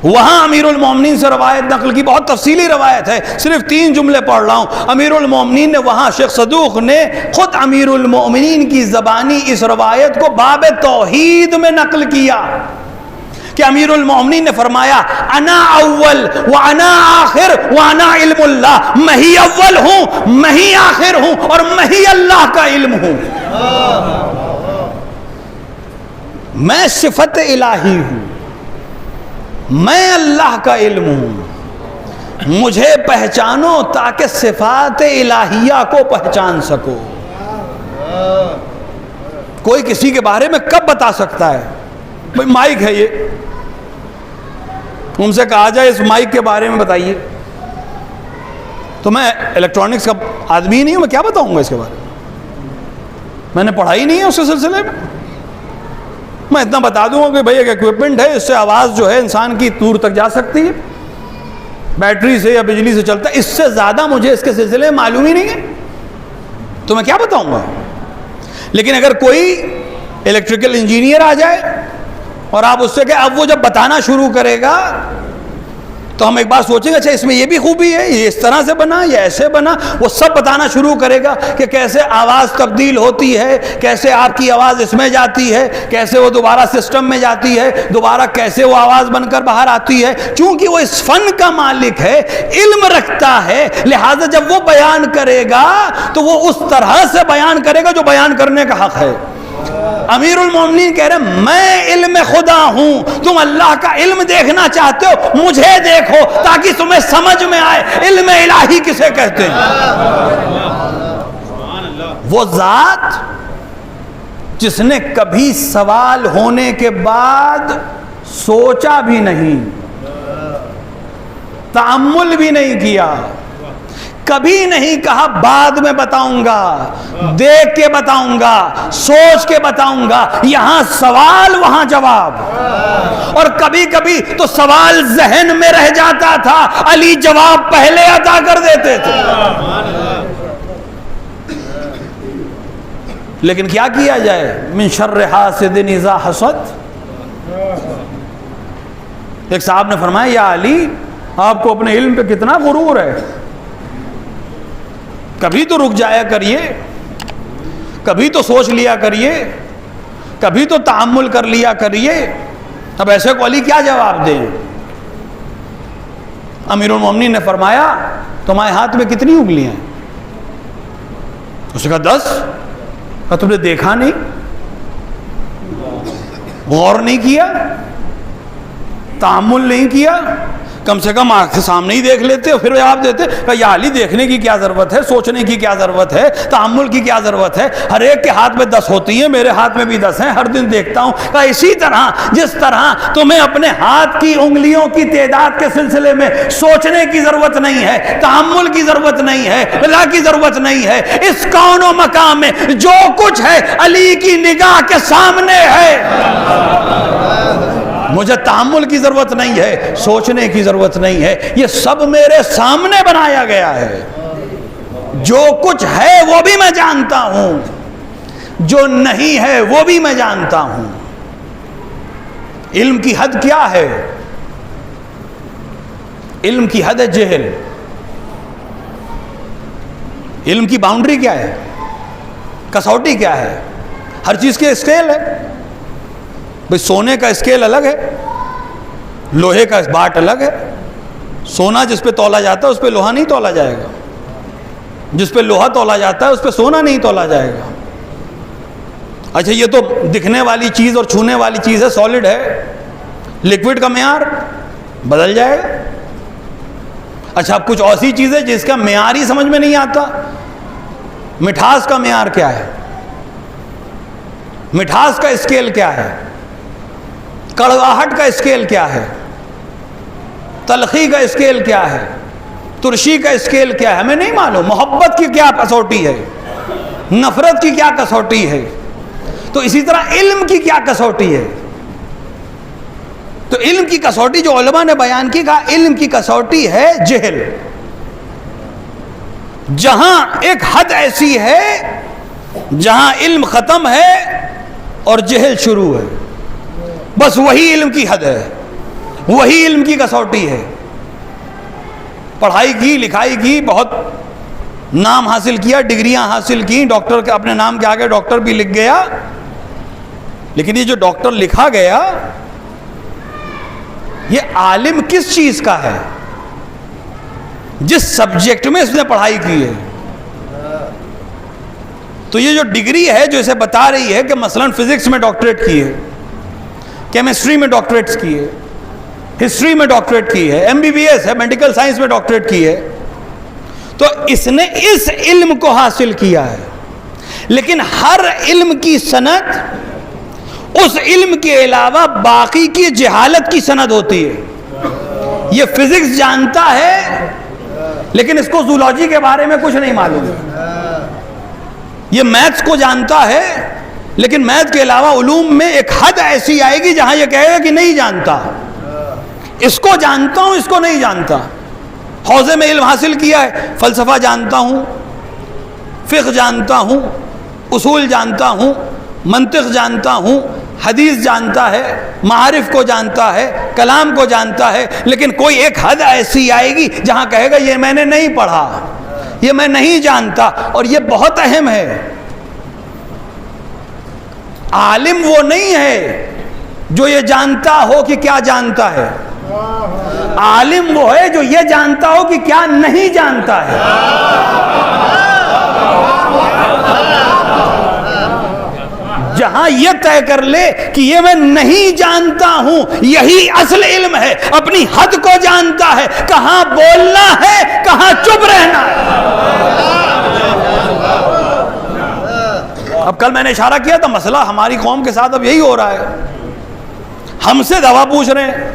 وہاں امیر المومنین سے روایت نقل کی، بہت تفصیلی روایت ہے، صرف 3 جملے پڑھ رہا ہوں. امیر المومنین نے وہاں شیخ صدوق نے خود امیر المومنین کی زبانی اس روایت کو باب توحید میں نقل کیا کہ امیر المومنین نے فرمایا انا اول وانا آخر وانا علم اللہ، میں ہی اول ہوں، میں ہی آخر ہوں، اور میں ہی اللہ کا علم ہوں. میں صفت الہی ہوں، میں اللہ کا علم ہوں، مجھے پہچانو تاکہ صفات الہیہ کو پہچان سکو. کوئی کسی کے بارے میں کب بتا سکتا ہے؟ بھئی مائک ہے، یہ ان سے کہا جائے اس مائک کے بارے میں بتائیے، تو میں الیکٹرانکس کا آدمی نہیں ہوں، میں کیا بتاؤں گا اس کے بارے میں نے پڑھائی نہیں ہے اس کے سلسلے میں. میں اتنا بتا دوں گا کہ بھئی ایک ایکوپمنٹ ہے، اس سے آواز جو ہے انسان کی دور تک جا سکتی ہے، بیٹری سے یا بجلی سے چلتا ہے. اس سے زیادہ مجھے اس کے سلسلے میں معلوم ہی نہیں ہے، تو میں کیا بتاؤں گا. لیکن اگر کوئی الیکٹریکل انجینئر آ جائے اور آپ اس سے کہ اب وہ جب بتانا شروع کرے گا تو ہم ایک بات سوچیں گے، اچھا اس میں یہ بھی خوبی ہے، یہ اس طرح سے بنا، یہ ایسے بنا. وہ سب بتانا شروع کرے گا کہ کیسے آواز تبدیل ہوتی ہے، کیسے آپ کی آواز اس میں جاتی ہے، کیسے وہ دوبارہ سسٹم میں جاتی ہے، دوبارہ کیسے وہ آواز بن کر باہر آتی ہے. چونکہ وہ اس فن کا مالک ہے، علم رکھتا ہے، لہذا جب وہ بیان کرے گا تو وہ اس طرح سے بیان کرے گا جو بیان کرنے کا حق ہے. امیر المومنین کہہ رہے ہیں میں علم خدا ہوں، تم اللہ کا علم دیکھنا چاہتے ہو، مجھے دیکھو تاکہ تمہیں سمجھ میں آئے علم الہی کسے کہتے ہیں. وہ ذات جس نے کبھی سوال ہونے کے بعد سوچا بھی نہیں، تأمل بھی نہیں کیا، کبھی نہیں کہا بعد میں بتاؤں گا، دیکھ کے بتاؤں گا، سوچ کے بتاؤں گا. یہاں سوال وہاں جواب، اور کبھی کبھی تو سوال ذہن میں رہ جاتا تھا، علی جواب پہلے عطا کر دیتے تھے. لیکن کیا کیا جائے، من شر حاسد اذا حسد. ایک صاحب نے فرمایا یا علی آپ کو اپنے علم پہ کتنا غرور ہے، کبھی تو رک جایا کریے، کبھی تو سوچ لیا کریے. کبھی تو تأمل کر لیا کریے. اب ایسے کو علی کیا جواب دیں؟ امیر المومنین نے فرمایا تمہارے ہاتھ میں کتنی انگلیاں ہیں؟ اس نے کہا 10. کہا تم نے دیکھا نہیں، غور نہیں کیا، تأمل نہیں کیا؟ کم سے کم آنکھ سے سامنے ہی دیکھ لیتے اور پھر جواب دیتے. کہ یا علی دیکھنے کی کیا ضرورت ہے، سوچنے کی کیا ضرورت ہے، تأمل کی کیا ضرورت ہے؟ ہر ایک کے ہاتھ میں 10 ہوتی ہیں، میرے ہاتھ میں بھی 10 ہیں، ہر دن دیکھتا ہوں. کہ اسی طرح جس طرح تمہیں اپنے ہاتھ کی انگلیوں کی تعداد کے سلسلے میں سوچنے کی ضرورت نہیں ہے، تأمل کی ضرورت نہیں ہے، اللہ کی ضرورت نہیں ہے، اس کون و مقام میں جو کچھ ہے علی کی نگاہ کے سامنے ہے. مجھے تأمل کی ضرورت نہیں ہے، سوچنے کی ضرورت نہیں ہے، یہ سب میرے سامنے بنایا گیا ہے. جو کچھ ہے وہ بھی میں جانتا ہوں، جو نہیں ہے وہ بھی میں جانتا ہوں. علم کی حد کیا ہے؟ علم کی حد ہے جہل. علم کی باؤنڈری کیا ہے؟ کسوٹی کیا ہے؟ ہر چیز کے اسکیل ہے. بھئی سونے کا اسکیل الگ ہے، لوہے کا باٹ الگ ہے. سونا جس پہ تولا جاتا ہے اس پہ لوہا نہیں تولا جائے گا، جس پہ لوہا تولا جاتا ہے اس پہ سونا نہیں تولا جائے گا. اچھا یہ تو دکھنے والی چیز اور چھونے والی چیز ہے، سالڈ ہے. لیکوڈ کا معیار بدل جائے گا. اچھا اب کچھ ایسی چیز ہے جس کا معیار ہی سمجھ میں نہیں آتا. مٹھاس کا معیار کیا ہے؟ مٹھاس کا اسکیل کیا ہے؟ کڑواہٹ کا اسکیل کیا ہے؟ تلخی کا اسکیل کیا ہے؟ ترشی کا اسکیل کیا ہے؟ ہمیں نہیں معلوم. محبت کی کیا کسوٹی ہے، نفرت کی کیا کسوٹی ہے. تو اسی طرح علم کی کیا کسوٹی ہے. تو علم کی کسوٹی جو علماء نے بیان کی، کہا علم کی کسوٹی ہے جہل. جہاں ایک حد ایسی ہے جہاں علم ختم ہے اور جہل شروع ہے، بس وہی علم کی حد ہے، وہی علم کی کسوٹی ہے. پڑھائی کی، لکھائی کی، بہت نام حاصل کیا، ڈگریاں حاصل کی، ڈاکٹر کے اپنے نام کے آگے ڈاکٹر بھی لکھ گیا. لیکن یہ جو ڈاکٹر لکھا گیا یہ عالم کس چیز کا ہے؟ جس سبجیکٹ میں اس نے پڑھائی کی ہے. تو یہ جو ڈگری ہے جو اسے بتا رہی ہے کہ مثلا فزکس میں ڈاکٹریٹ کی ہے، کیمسٹری میں ڈاکٹریٹس کی ہے، ہسٹری میں ڈاکٹریٹ کی ہے، MBBS ہے، میڈیکل سائنس میں ڈاکٹریٹ کی ہے، تو اس نے اس علم کو حاصل کیا ہے. لیکن ہر علم کی سند اس علم کے علاوہ باقی کی جہالت کی سند ہوتی ہے. یہ فزکس جانتا ہے لیکن اس کو زولوجی کے بارے میں کچھ نہیں معلوم. یہ میتھس کو جانتا ہے لیکن میتھ کے علاوہ علوم میں ایک حد ایسی آئے گی جہاں یہ کہے گا کہ نہیں جانتا. اس کو جانتا ہوں، اس کو نہیں جانتا. حوزے میں علم حاصل کیا ہے، فلسفہ جانتا ہوں، فقہ جانتا ہوں، اصول جانتا ہوں، منطق جانتا ہوں، حدیث جانتا ہے، معارف کو جانتا ہے، کلام کو جانتا ہے. لیکن کوئی ایک حد ایسی آئے گی جہاں کہے گا یہ میں نے نہیں پڑھا، یہ میں نہیں جانتا. اور یہ بہت اہم ہے. عالم وہ نہیں ہے جو یہ جانتا ہو کہ کیا جانتا ہے، عالم وہ ہے جو یہ جانتا ہو کہ کیا نہیں جانتا ہے. جہاں یہ طے کر لے کہ یہ میں نہیں جانتا ہوں، یہی اصل علم ہے. اپنی حد کو جانتا ہے، کہاں بولنا ہے، کہاں چپ رہنا ہے. اب کل میں نے اشارہ کیا تھا، مسئلہ ہماری قوم کے ساتھ اب یہی ہو رہا ہے. ہم سے دوا پوچھ رہے ہیں،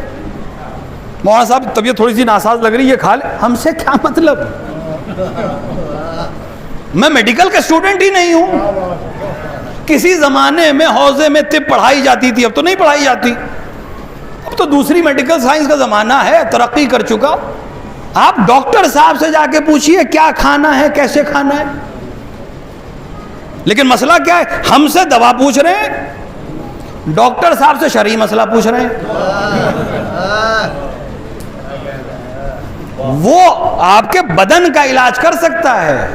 مولانا صاحب طبیعت تھوڑی سی ناساز لگ رہی ہے، یہ کھا لیں. ہم سے کیا مطلب؟ میں میڈیکل کا اسٹوڈنٹ ہی نہیں ہوں. کسی زمانے میں حوزے میں طب پڑھائی جاتی تھی، اب تو نہیں پڑھائی جاتی. اب تو دوسری میڈیکل سائنس کا زمانہ ہے، ترقی کر چکا. آپ ڈاکٹر صاحب سے جا کے پوچھئے کیا کھانا ہے، کیسے کھانا ہے. لیکن مسئلہ کیا ہے؟ ہم سے دوا پوچھ رہے ہیں، ڈاکٹر صاحب سے شرعی مسئلہ پوچھ رہے ہیں. وہ آپ کے بدن کا علاج کر سکتا ہے،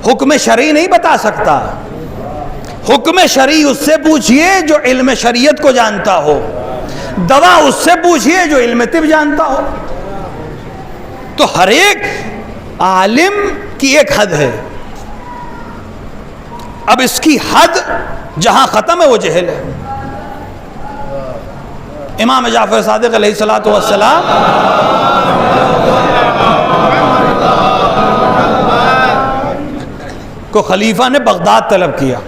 حکم شرعی نہیں بتا سکتا. حکم شرعی اس سے پوچھئے جو علم شریعت کو جانتا ہو، دوا اس سے پوچھئے جو علم طب جانتا ہو۔ تو ہر ایک عالم کی ایک حد ہے، اب اس کی حد جہاں ختم ہے وہ جہل ہے۔ امام جعفر صادق علیہ السلام کو خلیفہ نے بغداد طلب کیا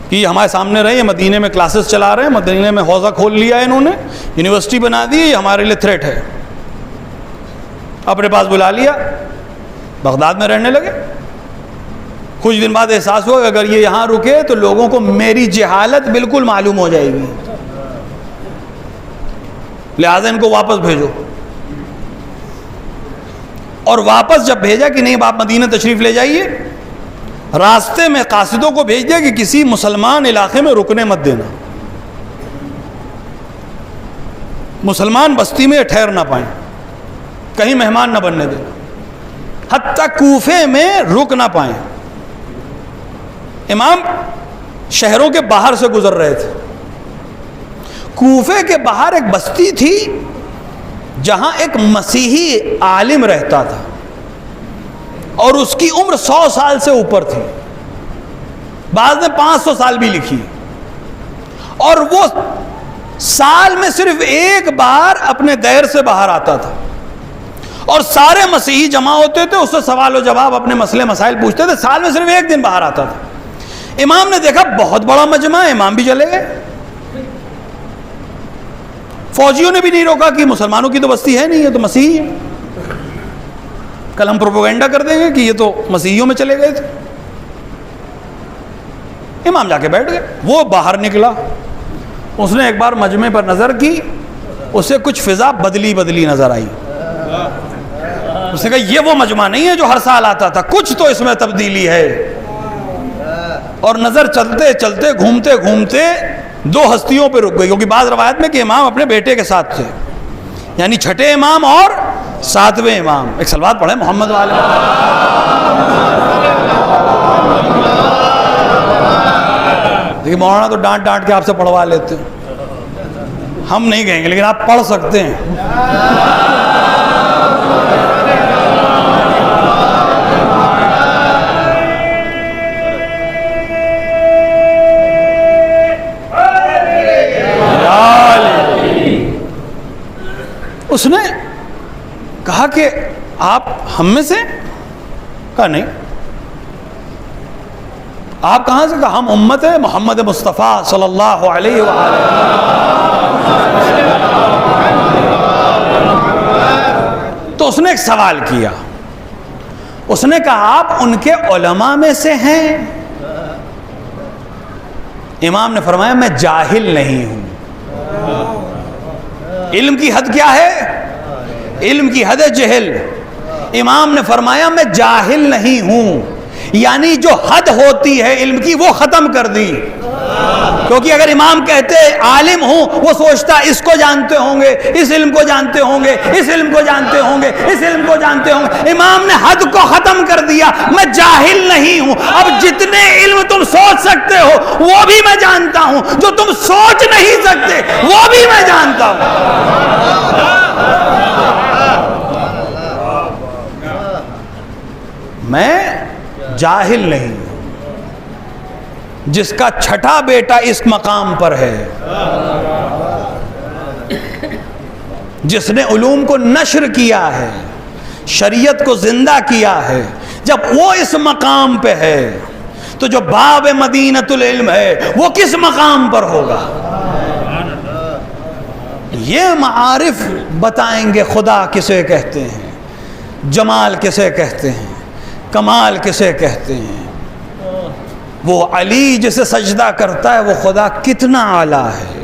کہ ہمارے سامنے رہے، یہ مدینے میں کلاسز چلا رہے ہیں، مدینے میں حوضہ کھول لیا ہے انہوں نے، یونیورسٹی بنا دی، یہ ہمارے لیے تھریٹ ہے۔ اپنے پاس بلا لیا، بغداد میں رہنے لگے۔ کچھ دن بعد احساس ہوا کہ اگر یہ یہاں رکے تو لوگوں کو میری جہالت بالکل معلوم ہو جائے گی، لہٰذا ان کو واپس بھیجو۔ اور واپس جب بھیجا کہ نہیں آپ مدینہ تشریف لے جائیے، راستے میں قاصدوں کو بھیج دیا کہ کسی مسلمان علاقے میں رکنے مت دینا، مسلمان بستی میں ٹھہر نہ پائیں، کہیں مہمان نہ بننے دینا، حتیٰ کوفے میں رک نہ پائیں۔ امام شہروں کے باہر سے گزر رہے تھے، کوفے کے باہر ایک بستی تھی جہاں ایک مسیحی عالم رہتا تھا اور اس کی عمر 100 سال سے اوپر تھی، بعض نے 500 سال بھی لکھی، اور وہ سال میں صرف ایک بار اپنے دیر سے باہر آتا تھا اور سارے مسیحی جمع ہوتے تھے، اس سے سوال و جواب اپنے مسئلے مسائل پوچھتے تھے، سال میں صرف ایک دن باہر آتا تھا۔ امام نے دیکھا بہت بڑا مجمع ہے، امام بھی چلے گئے۔ فوجیوں نے بھی نہیں روکا کہ مسلمانوں کی تو بستی ہے نہیں، یہ تو مسیحی ہے، کل ہم پروپیگنڈا کر دیں گے کہ یہ تو مسیحیوں میں چلے گئے تھے۔ امام جا کے بیٹھ گئے، وہ باہر نکلا، اس نے ایک بار مجمع پر نظر کی، اسے کچھ فضا بدلی بدلی نظر آئی۔ اس نے کہا یہ وہ مجمع نہیں ہے جو ہر سال آتا تھا، کچھ تو اس میں تبدیلی ہے۔ اور نظر چلتے چلتے گھومتے گھومتے 2 ہستیوں پہ رک گئی، کیونکہ بعض روایت میں کہ امام اپنے بیٹے کے ساتھ تھے، یعنی چھٹے امام اور 7ویں امام۔ ایک سلوات پڑھیں محمد والے۔ دیکھیے مولانا تو ڈانٹ ڈانٹ کے آپ سے پڑھوا لیتے ہیں، ہم نہیں کہیں گے لیکن آپ پڑھ سکتے ہیں۔ اس نے کہا کہ آپ ہم میں سے؟ کہا نہیں۔ آپ کہاں سے؟ کہا ہم امت محمد مصطفیٰ صلی اللہ علیہ وآلہ۔ تو اس نے ایک سوال کیا، اس نے کہا آپ ان کے علماء میں سے ہیں؟ امام نے فرمایا میں جاہل نہیں ہوں۔ علم کی حد کیا ہے؟ علم کی حد ہے جہل۔ امام نے فرمایا میں جاہل نہیں ہوں، یعنی جو حد ہوتی ہے علم کی وہ ختم کر دی۔ کیونکہ اگر امام کہتے عالم ہوں، وہ سوچتا اس کو جانتے ہوں گے، اس علم کو جانتے ہوں گے، اس علم کو جانتے ہوں گے، اس علم کو جانتے ہوں گے۔ امام نے حد کو ختم کر دیا، میں جاہل نہیں ہوں۔ اب جتنے علم تم سوچ سکتے ہو وہ بھی میں جانتا ہوں، جو تم سوچ نہیں سکتے وہ بھی میں جانتا ہوں۔ میں جاہل نہیں ہوں۔ جس کا چھٹا بیٹا اس مقام پر ہے، جس نے علوم کو نشر کیا ہے، شریعت کو زندہ کیا ہے، جب وہ اس مقام پہ ہے تو جو باب مدینۃ العلم ہے وہ کس مقام پر ہوگا؟ یہ معارف بتائیں گے خدا کسے کہتے ہیں، جمال کسے کہتے ہیں، کمال کسے کہتے ہیں۔ وہ علی جسے سجدہ کرتا ہے وہ خدا کتنا اعلیٰ ہے۔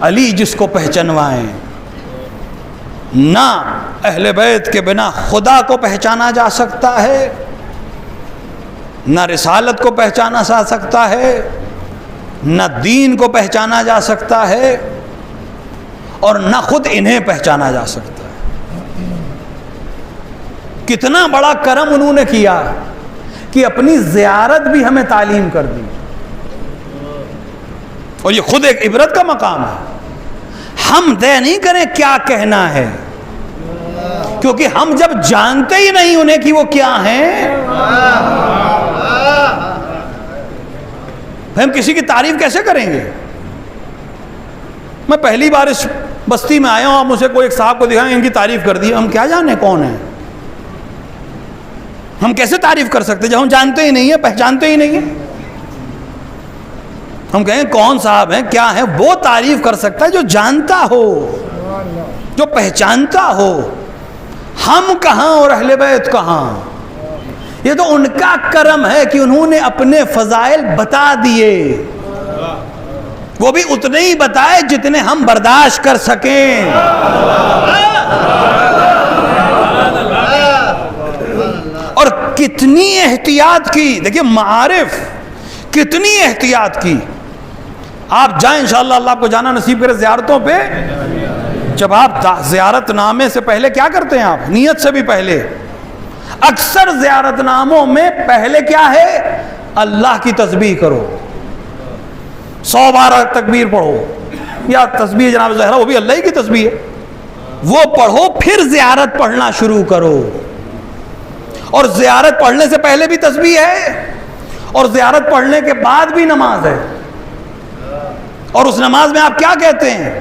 علی جس کو پہچنوائیں، نہ اہل بیت کے بنا خدا کو پہچانا جا سکتا ہے، نہ رسالت کو پہچانا جا سکتا ہے، نہ دین کو پہچانا جا سکتا ہے، اور نہ خود انہیں پہچانا جا سکتا ہے۔ کتنا بڑا کرم انہوں نے کیا کہ کہ اپنی زیارت بھی ہمیں تعلیم کر دی. اور یہ خود ایک عبرت کا مقام ہے. ہم طے نہیں کریں کیا کہنا ہے، کیونکہ ہم جب جانتے ہی نہیں انہیں کہ وہ کیا ہیں، ہم کسی کی تعریف کیسے کریں گے؟ میں پہلی بار اس بستی میں آیا ہوں، آپ مجھے کوئی ایک صاحب کو دکھائیں ان کی تعریف کر دی، ہم کیا جانے کون ہیں؟ ہم کیسے تعریف کر سکتے جب ہم جانتے ہی نہیں ہیں، پہچانتے ہی نہیں ہیں؟ ہم کہیں کون صاحب ہیں، کیا ہیں؟ وہ تعریف کر سکتا ہے جو جانتا ہو، جو پہچانتا ہو. ہم کہاں اور اہل بیت کہاں؟ یہ تو ان کا کرم ہے کہ انہوں نے اپنے فضائل بتا دیے، وہ بھی اتنے ہی بتائے جتنے ہم برداشت کر سکیں. اور کتنی احتیاط کی، دیکھیں معارف کتنی احتیاط کی. آپ جائیں انشاءاللہ، اللہ آپ کو جانا نصیب کرے زیارتوں پہ. جب آپ زیارت نامے سے پہلے کیا کرتے ہیں؟ آپ نیت سے بھی پہلے اکثر زیارت ناموں میں پہلے کیا ہے؟ اللہ کی تسبیح کرو، 100 بار تکبیر پڑھو، یا تسبیح جناب زہرا وہ بھی اللہ کی تسبیح ہے، وہ پڑھو، پھر زیارت پڑھنا شروع کرو. اور زیارت پڑھنے سے پہلے بھی تسبیح ہے، اور زیارت پڑھنے کے بعد بھی نماز ہے. اور اس نماز میں آپ کیا کہتے ہیں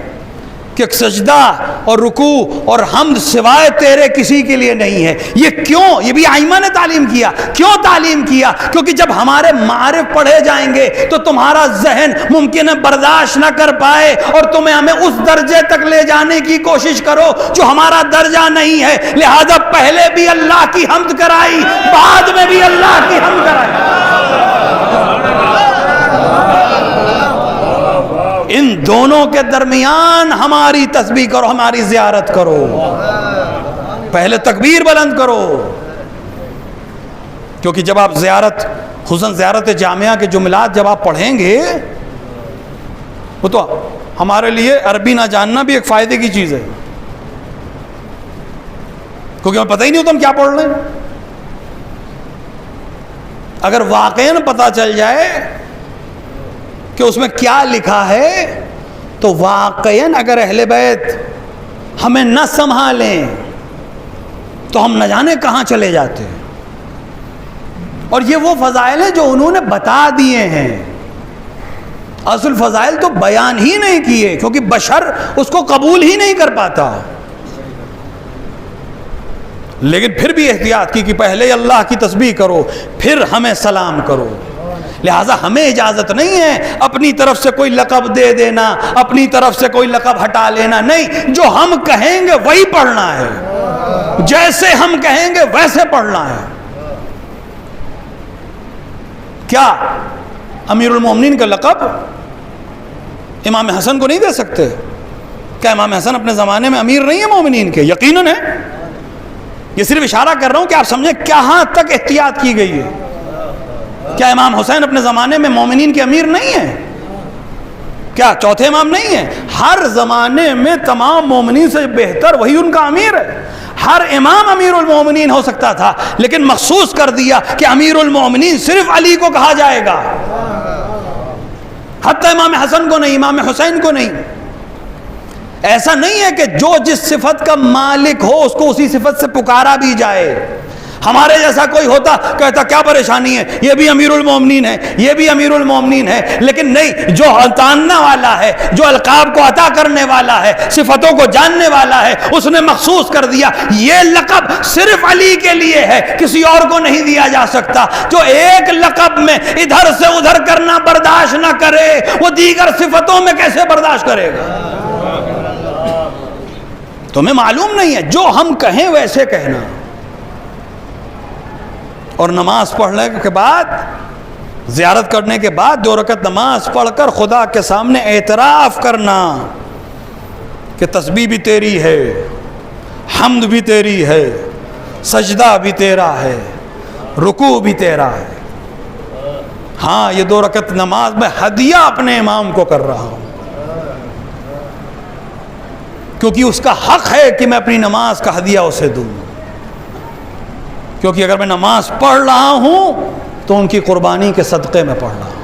کہ سجدہ اور رکوع اور حمد سوائے تیرے کسی کے لیے نہیں ہے. یہ کیوں؟ یہ بھی ائمہ نے تعلیم کیا. کیوں تعلیم کیا؟ کیونکہ جب ہمارے معارف پڑھے جائیں گے تو تمہارا ذہن ممکن ہے برداشت نہ کر پائے، اور تمہیں ہمیں اس درجے تک لے جانے کی کوشش کرو جو ہمارا درجہ نہیں ہے. لہذا پہلے بھی اللہ کی حمد کرائی، بعد میں بھی اللہ کی حمد کرائی. ان دونوں کے درمیان ہماری تسبیح کرو، ہماری زیارت کرو. پہلے تکبیر بلند کرو، کیونکہ جب آپ خصوصاً زیارت جامعہ کے جملات جب آپ پڑھیں گے، وہ تو ہمارے لیے عربی نہ جاننا بھی ایک فائدے کی چیز ہے، کیونکہ ہمیں پتہ ہی نہیں ہوتا ہم کیا پڑھ رہے ہیں. اگر واقعاً پتہ چل جائے کہ اس میں کیا لکھا ہے، تو واقعاً اگر اہل بیت ہمیں نہ سنبھالیں تو ہم نہ جانے کہاں چلے جاتے ہیں. اور یہ وہ فضائل ہیں جو انہوں نے بتا دیے ہیں. اصل فضائل تو بیان ہی نہیں کیے، کیونکہ بشر اس کو قبول ہی نہیں کر پاتا. لیکن پھر بھی احتیاط کی کہ پہلے اللہ کی تسبیح کرو، پھر ہمیں سلام کرو. لہٰذا ہمیں اجازت نہیں ہے اپنی طرف سے کوئی لقب دے دینا، اپنی طرف سے کوئی لقب ہٹا لینا. نہیں، جو ہم کہیں گے وہی پڑھنا ہے، جیسے ہم کہیں گے ویسے پڑھنا ہے. کیا امیر المومنین کا لقب امام حسن کو نہیں دے سکتے؟ کیا امام حسن اپنے زمانے میں امیر نہیں ہے مومنین کے؟ یقیناً ہے. یہ صرف اشارہ کر رہا ہوں کہ آپ سمجھیں کہاں تک احتیاط کی گئی ہے. کیا امام حسین اپنے زمانے میں مومنین کے امیر نہیں ہیں؟ کیا چوتھے امام نہیں ہیں؟ ہر زمانے میں تمام مومنین سے بہتر وہی ان کا امیر ہے. ہر امام امیر المومنین ہو سکتا تھا، لیکن مخصوص کر دیا کہ امیر المومنین صرف علی کو کہا جائے گا، حتی امام حسن کو نہیں، امام حسین کو نہیں. ایسا نہیں ہے کہ جو جس صفت کا مالک ہو اس کو اسی صفت سے پکارا بھی جائے. ہمارے جیسا کوئی ہوتا کہتا کیا پریشانی ہے، یہ بھی امیر المومنین ہے، یہ بھی امیر المومنین ہے. لیکن نہیں، جو تاننا والا ہے، جو القاب کو عطا کرنے والا ہے، صفتوں کو جاننے والا ہے، اس نے مخصوص کر دیا یہ لقب صرف علی کے لیے ہے، کسی اور کو نہیں دیا جا سکتا. جو ایک لقب میں ادھر سے ادھر کرنا برداشت نہ کرے، وہ دیگر صفتوں میں کیسے برداشت کرے گا؟ تمہیں معلوم نہیں ہے، جو ہم کہیں ویسے کہنا. اور نماز پڑھنے کے بعد، زیارت کرنے کے بعد 2 رکعت نماز پڑھ کر خدا کے سامنے اعتراف کرنا کہ تسبیح بھی تیری ہے، حمد بھی تیری ہے، سجدہ بھی تیرا ہے، رکوع بھی تیرا ہے. ہاں، یہ 2 رکعت نماز میں ہدیہ اپنے امام کو کر رہا ہوں، کیونکہ اس کا حق ہے کہ میں اپنی نماز کا ہدیہ اسے دوں. کیونکہ اگر میں نماز پڑھ رہا ہوں تو ان کی قربانی کے صدقے میں پڑھ رہا ہوں۔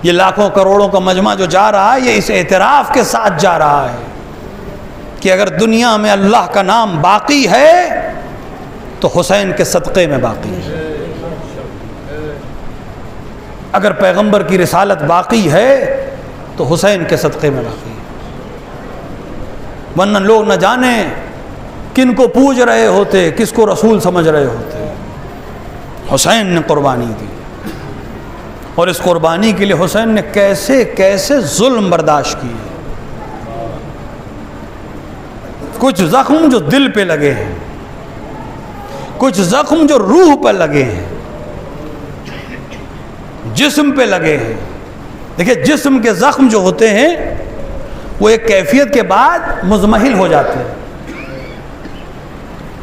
یہ لاکھوں کروڑوں کا مجمع جو جا رہا ہے، یہ اس اعتراف کے ساتھ جا رہا ہے کہ اگر دنیا میں اللہ کا نام باقی ہے تو حسین کے صدقے میں باقی ہے، اگر پیغمبر کی رسالت باقی ہے تو حسین کے صدقے میں باقی ہے۔ ورنہ لوگ نہ جانے کن کو پوج رہے ہوتے، کس کو رسول سمجھ رہے ہوتے۔ حسین نے قربانی دی، اور اس قربانی کے لیے حسین نے کیسے کیسے ظلم برداشت کیے۔ کچھ زخم جو دل پہ لگے ہیں، کچھ زخم جو روح پہ لگے ہیں، جسم پہ لگے ہیں۔ دیکھیں جسم کے زخم جو ہوتے ہیں وہ ایک کیفیت کے بعد مزمحل ہو جاتے ہیں،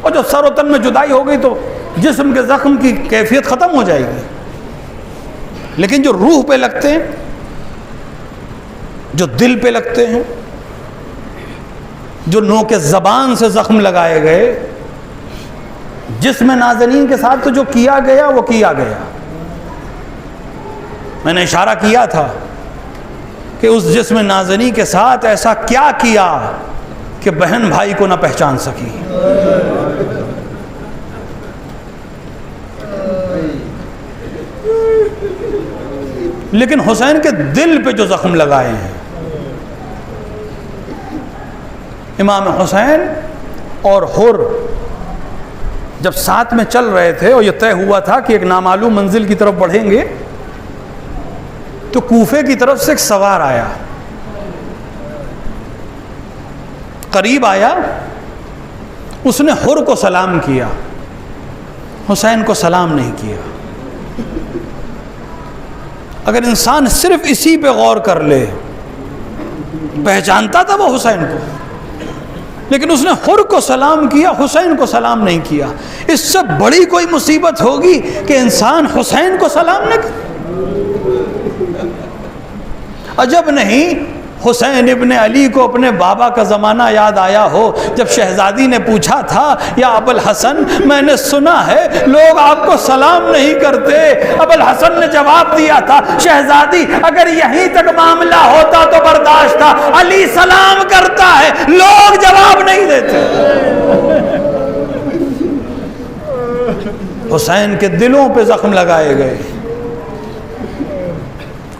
اور جو سر و تن میں جدائی ہو گئی تو جسم کے زخم کی کیفیت ختم ہو جائے گی، لیکن جو روح پہ لگتے ہیں، جو دل پہ لگتے ہیں، جو نوک زبان سے زخم لگائے گئے، جسم نازنین کے ساتھ تو جو کیا گیا وہ کیا گیا۔ میں نے اشارہ کیا تھا کہ اس جسم نازنین کے ساتھ ایسا کیا کیا کہ بہن بھائی کو نہ پہچان سکی۔ لیکن حسین کے دل پہ جو زخم لگائے ہیں، امام حسین اور حر جب ساتھ میں چل رہے تھے اور یہ طے ہوا تھا کہ ایک نامعلوم منزل کی طرف بڑھیں گے، تو کوفے کی طرف سے ایک سوار آیا، قریب آیا، اس نے حر کو سلام کیا، حسین کو سلام نہیں کیا۔ اگر انسان صرف اسی پہ غور کر لے، پہچانتا تھا وہ حسین کو، لیکن اس نے حر کو سلام کیا، حسین کو سلام نہیں کیا۔ اس سے بڑی کوئی مصیبت ہوگی کہ انسان حسین کو سلام نہ کرے؟ عجب نہیں حسین ابن علی کو اپنے بابا کا زمانہ یاد آیا ہو، جب شہزادی نے پوچھا تھا یا ابو الحسن میں نے سنا ہے لوگ آپ کو سلام نہیں کرتے۔ ابو الحسن نے جواب دیا تھا شہزادی اگر یہیں تک معاملہ ہوتا تو برداشت تھا، علی سلام کرتا ہے لوگ جواب نہیں دیتے۔ حسین کے دلوں پہ زخم لگائے گئے،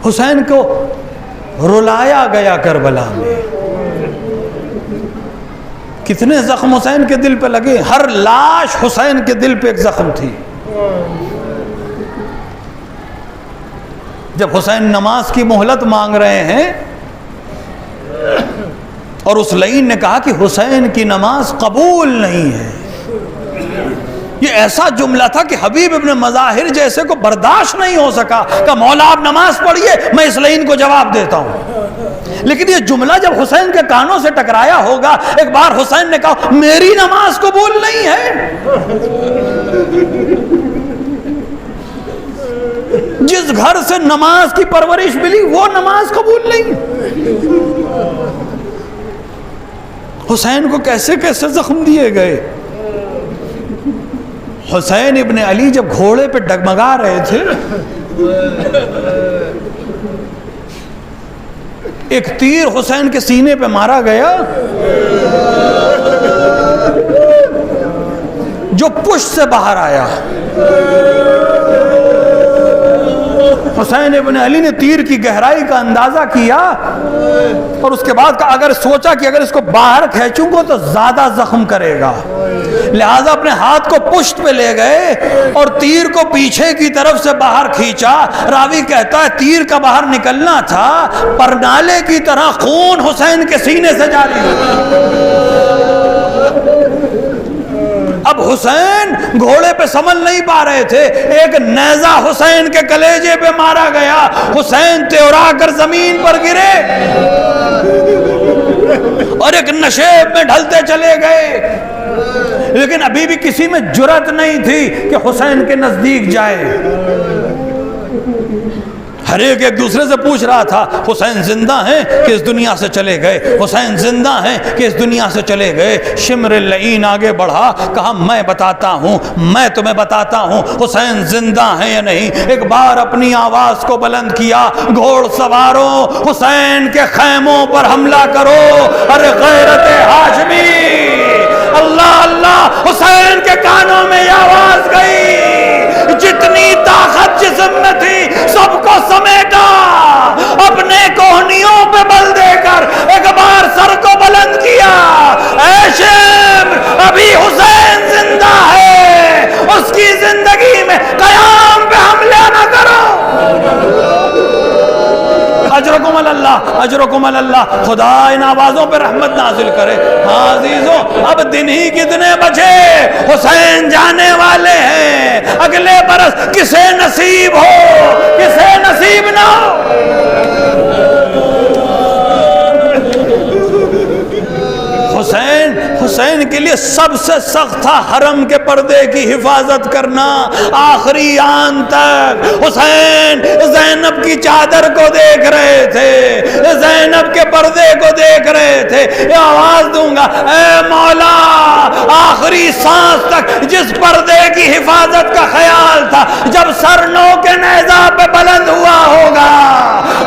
حسین کو رلایا گیا کربلا میں۔ کتنے زخم حسین کے دل پہ لگے، ہر لاش حسین کے دل پہ ایک زخم تھی۔ جب حسین نماز کی مہلت مانگ رہے ہیں اور اس لعین نے کہا کہ حسین کی نماز قبول نہیں ہے، یہ ایسا جملہ تھا کہ حبیب ابن مظاہر جیسے کو برداشت نہیں ہو سکا کہ مولا آپ نماز پڑھیے میں اس لعین کو جواب دیتا ہوں۔ لیکن یہ جملہ جب حسین کے کانوں سے ٹکرایا ہوگا، ایک بار حسین نے کہا میری نماز قبول نہیں ہے، جس گھر سے نماز کی پرورش ملی وہ نماز قبول نہیں۔ حسین کو کیسے کیسے زخم دیے گئے۔ حسین ابن علی جب گھوڑے پہ ڈگمگا رہے تھے، ایک تیر حسین کے سینے پہ مارا گیا جو پشت سے باہر آیا۔ حسین ابن علی نے تیر کی گہرائی کا اندازہ کیا اور اس کے بعد کہا اگر سوچا کہ اگر اس کو باہر کھینچوں گا تو زیادہ زخم کرے گا، لہذا اپنے ہاتھ کو پشت پہ لے گئے اور تیر کو پیچھے کی طرف سے باہر کھینچا۔ راوی کہتا ہے تیر کا باہر نکلنا تھا، پرنالے کی طرح خون حسین کے سینے سے جاری ہوا۔ اب حسین گھوڑے پہ سنبھل نہیں پا رہے تھے، ایک نیزہ حسین کے کلیجے پہ مارا گیا، حسین تیورا کر زمین پر گرے اور ایک نشیب میں ڈھلتے چلے گئے، لیکن ابھی بھی کسی میں جرأت نہیں تھی کہ حسین کے نزدیک جائے۔ ہر ایک دوسرے سے پوچھ رہا تھا حسین زندہ ہیں کہ اس دنیا سے چلے گئے، حسین زندہ ہیں کہ اس دنیا سے چلے گئے۔ شمر اللعین آگے بڑھا، کہا میں بتاتا ہوں، میں تمہیں بتاتا ہوں حسین زندہ ہیں یا نہیں۔ ایک بار اپنی آواز کو بلند کیا، گھوڑ سواروں حسین کے خیموں پر حملہ کرو، ارے غیرت ہاشمی، اللہ اللہ۔ حسین کے کانوں میں یہ آواز گئی، جتنی طاقت جسم میں تھی سب کو سمیٹا، اپنے کوہنیوں پہ بل دے کر ایک بار سر کو بلند کیا، اے شمر ابھی حسین زندہ ہے، اس کی زندگی میں قیام پہ حملہ نہ کرو۔ اجرکم اللہ، اجرکم اللہ، خدا ان آوازوں پہ رحمت نازل کرے۔ ہاں عزیزوں، اب دن ہی کتنے بچے، حسین جانے والے ہیں، اگلے برس کسے نصیب ہو کسے نصیب نہ ہو۔ حسین کے لیے سب سے سخت تھا حرم کے پردے کی حفاظت کرنا، آخری آن تک۔ حسین زینب کی چادر کو دیکھ رہے تھے، زینب کے پردے کو دیکھ رہے تھے، یہ آواز دوں گا، اے مولا آخری سانس تک جس پردے کی حفاظت کا خیال تھا، جب سر نو کے نیزہ پہ بلند ہوا ہوگا،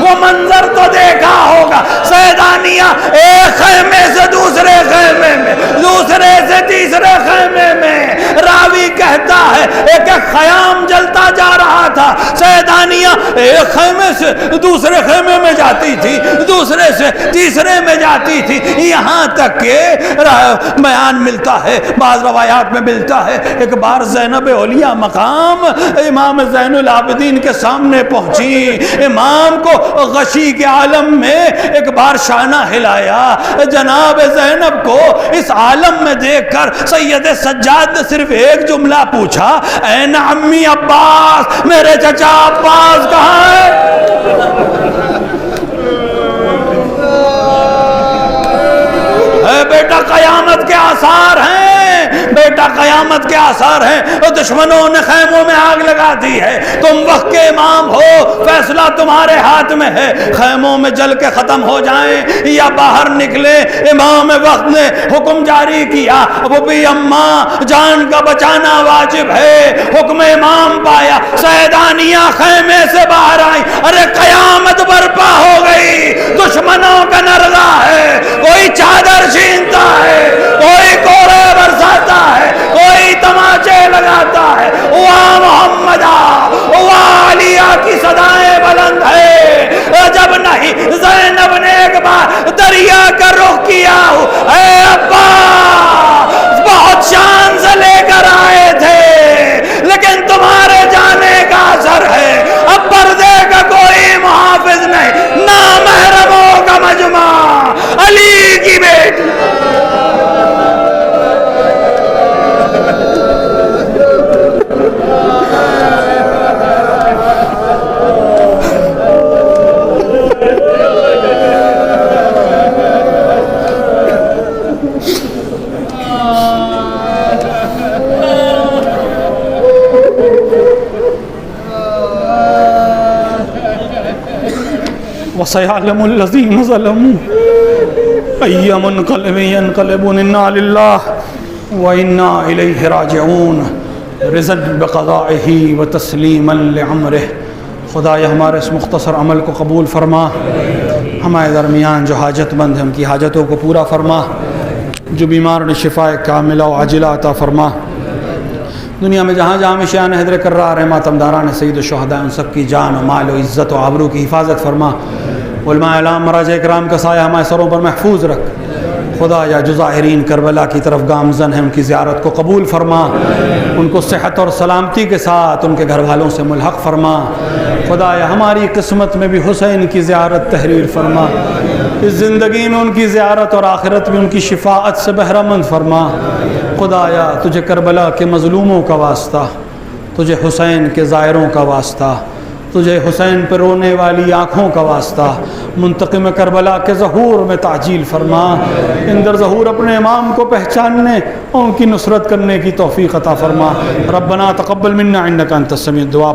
وہ منظر تو دیکھا ہوگا، سیدانیہ ایک خیمے سے دوسرے خیمے میں، دوسرے سے تیسرے خیمے میں، راوی کہتا ہے ایک ایک خیام جلتا جا رہا تھا، سیدانیہ ایک خیمے سے دوسرے خیمے میں جاتی تھی، دوسرے سے تیسرے میں جاتی تھی، یہاں تک کہ بیان ملتا ہے، بعض روایات میں ملتا ہے، ایک بار زینب اولیاء مقام امام زین العابدین کے سامنے پہنچی، امام کو غشی کے عالم میں ایک بار شانہ ہلایا، جناب زینب کو اس عالم میں دیکھ کر سید سجاد نے صرف ایک جملہ پوچھا، این عمی عباس، میرے چچا عباس کہاں ہے؟ اے بیٹا قیامت کے آثار ہیں، بیٹا قیامت کے آثار ہیں، دشمنوں نے خیموں میں آگ لگا دی ہے، تم وقت کے امام ہو، فیصلہ تمہارے ہاتھ میں ہے، خیموں میں جل کے ختم ہو جائیں یا باہر نکلے۔ امام وقت نے حکم جاری کیا، وہ بھی اماں جان کا بچانا واجب ہے، حکم امام پایا، سیدانیہ خیمے سے باہر آئی، ارے قیامت برپا ہو گئی، دشمنوں کا نرغہ ہے، کوئی چادر چھینتا ہے، کوئی کوڑے برساتا ہے، کوئی تماچے لگاتا ہے، وا محمدہ وا علیہ کی صدائیں بلند ہے، جب نہیں زینب نے ایک بار دریا کا رخ کیا، اے ابا بہت شان سے لے کر آئے تھے لیکن تمہارے جانے کا اثر ہے، اب پردے کا کوئی محافظ نہیں، نامحرموں کا مجمع، علی کی بیٹی۔ وَسَيَعْلَمُ الَّذِينَ ظَلَمُوا أَيَّ مُنْقَلِبٍ يَنْقَلِبُونَ إِنَّا لِلَّهِ وَإِنَّا إِلَيْهِ رَاجِعُونَ رِضًا بِقَضَائِهِ وَتَسْلِيمًا لِعَمْرِهِ۔ خدایا ہمارے اس مختصر عمل کو قبول فرما، ہمارے درمیان جو حاجت مند ہیں ان کی حاجتوں کو پورا فرما، جو بیمار نے شفاء کاملہ و عاجلہ عطا فرما، دنیا میں جہاں جہاں میں شیعان حیدر کرار ہیں، ماتمداران سید الشہداء، ان سب کی جان و مال و عزت و آبرو کی حفاظت فرما، علماء اعلام مراجع اکرام کا سایہ ہمارے سروں پر محفوظ رکھ۔ خدایا جو ظاہرین کربلا کی طرف گامزن ہیں ان کی زیارت کو قبول فرما، ان کو صحت اور سلامتی کے ساتھ ان کے گھر والوں سے ملحق فرما۔ خدایا ہماری قسمت میں بھی حسین کی زیارت تحریر فرما، اس زندگی میں ان کی زیارت اور آخرت میں ان کی شفاعت سے بہرہ مند فرما۔ خدایا تجھے کربلا کے مظلوموں کا واسطہ، تجھے حسین کے زائروں کا واسطہ، تجھے حسین پہ رونے والی آنکھوں کا واسطہ، منتقم کربلا کے ظہور میں تعجیل فرما، اندر ظہور اپنے امام کو پہچاننے اور ان کی نصرت کرنے کی توفیق عطا فرما۔ ربنا تقبل منا انک انت السمیع الدعاء۔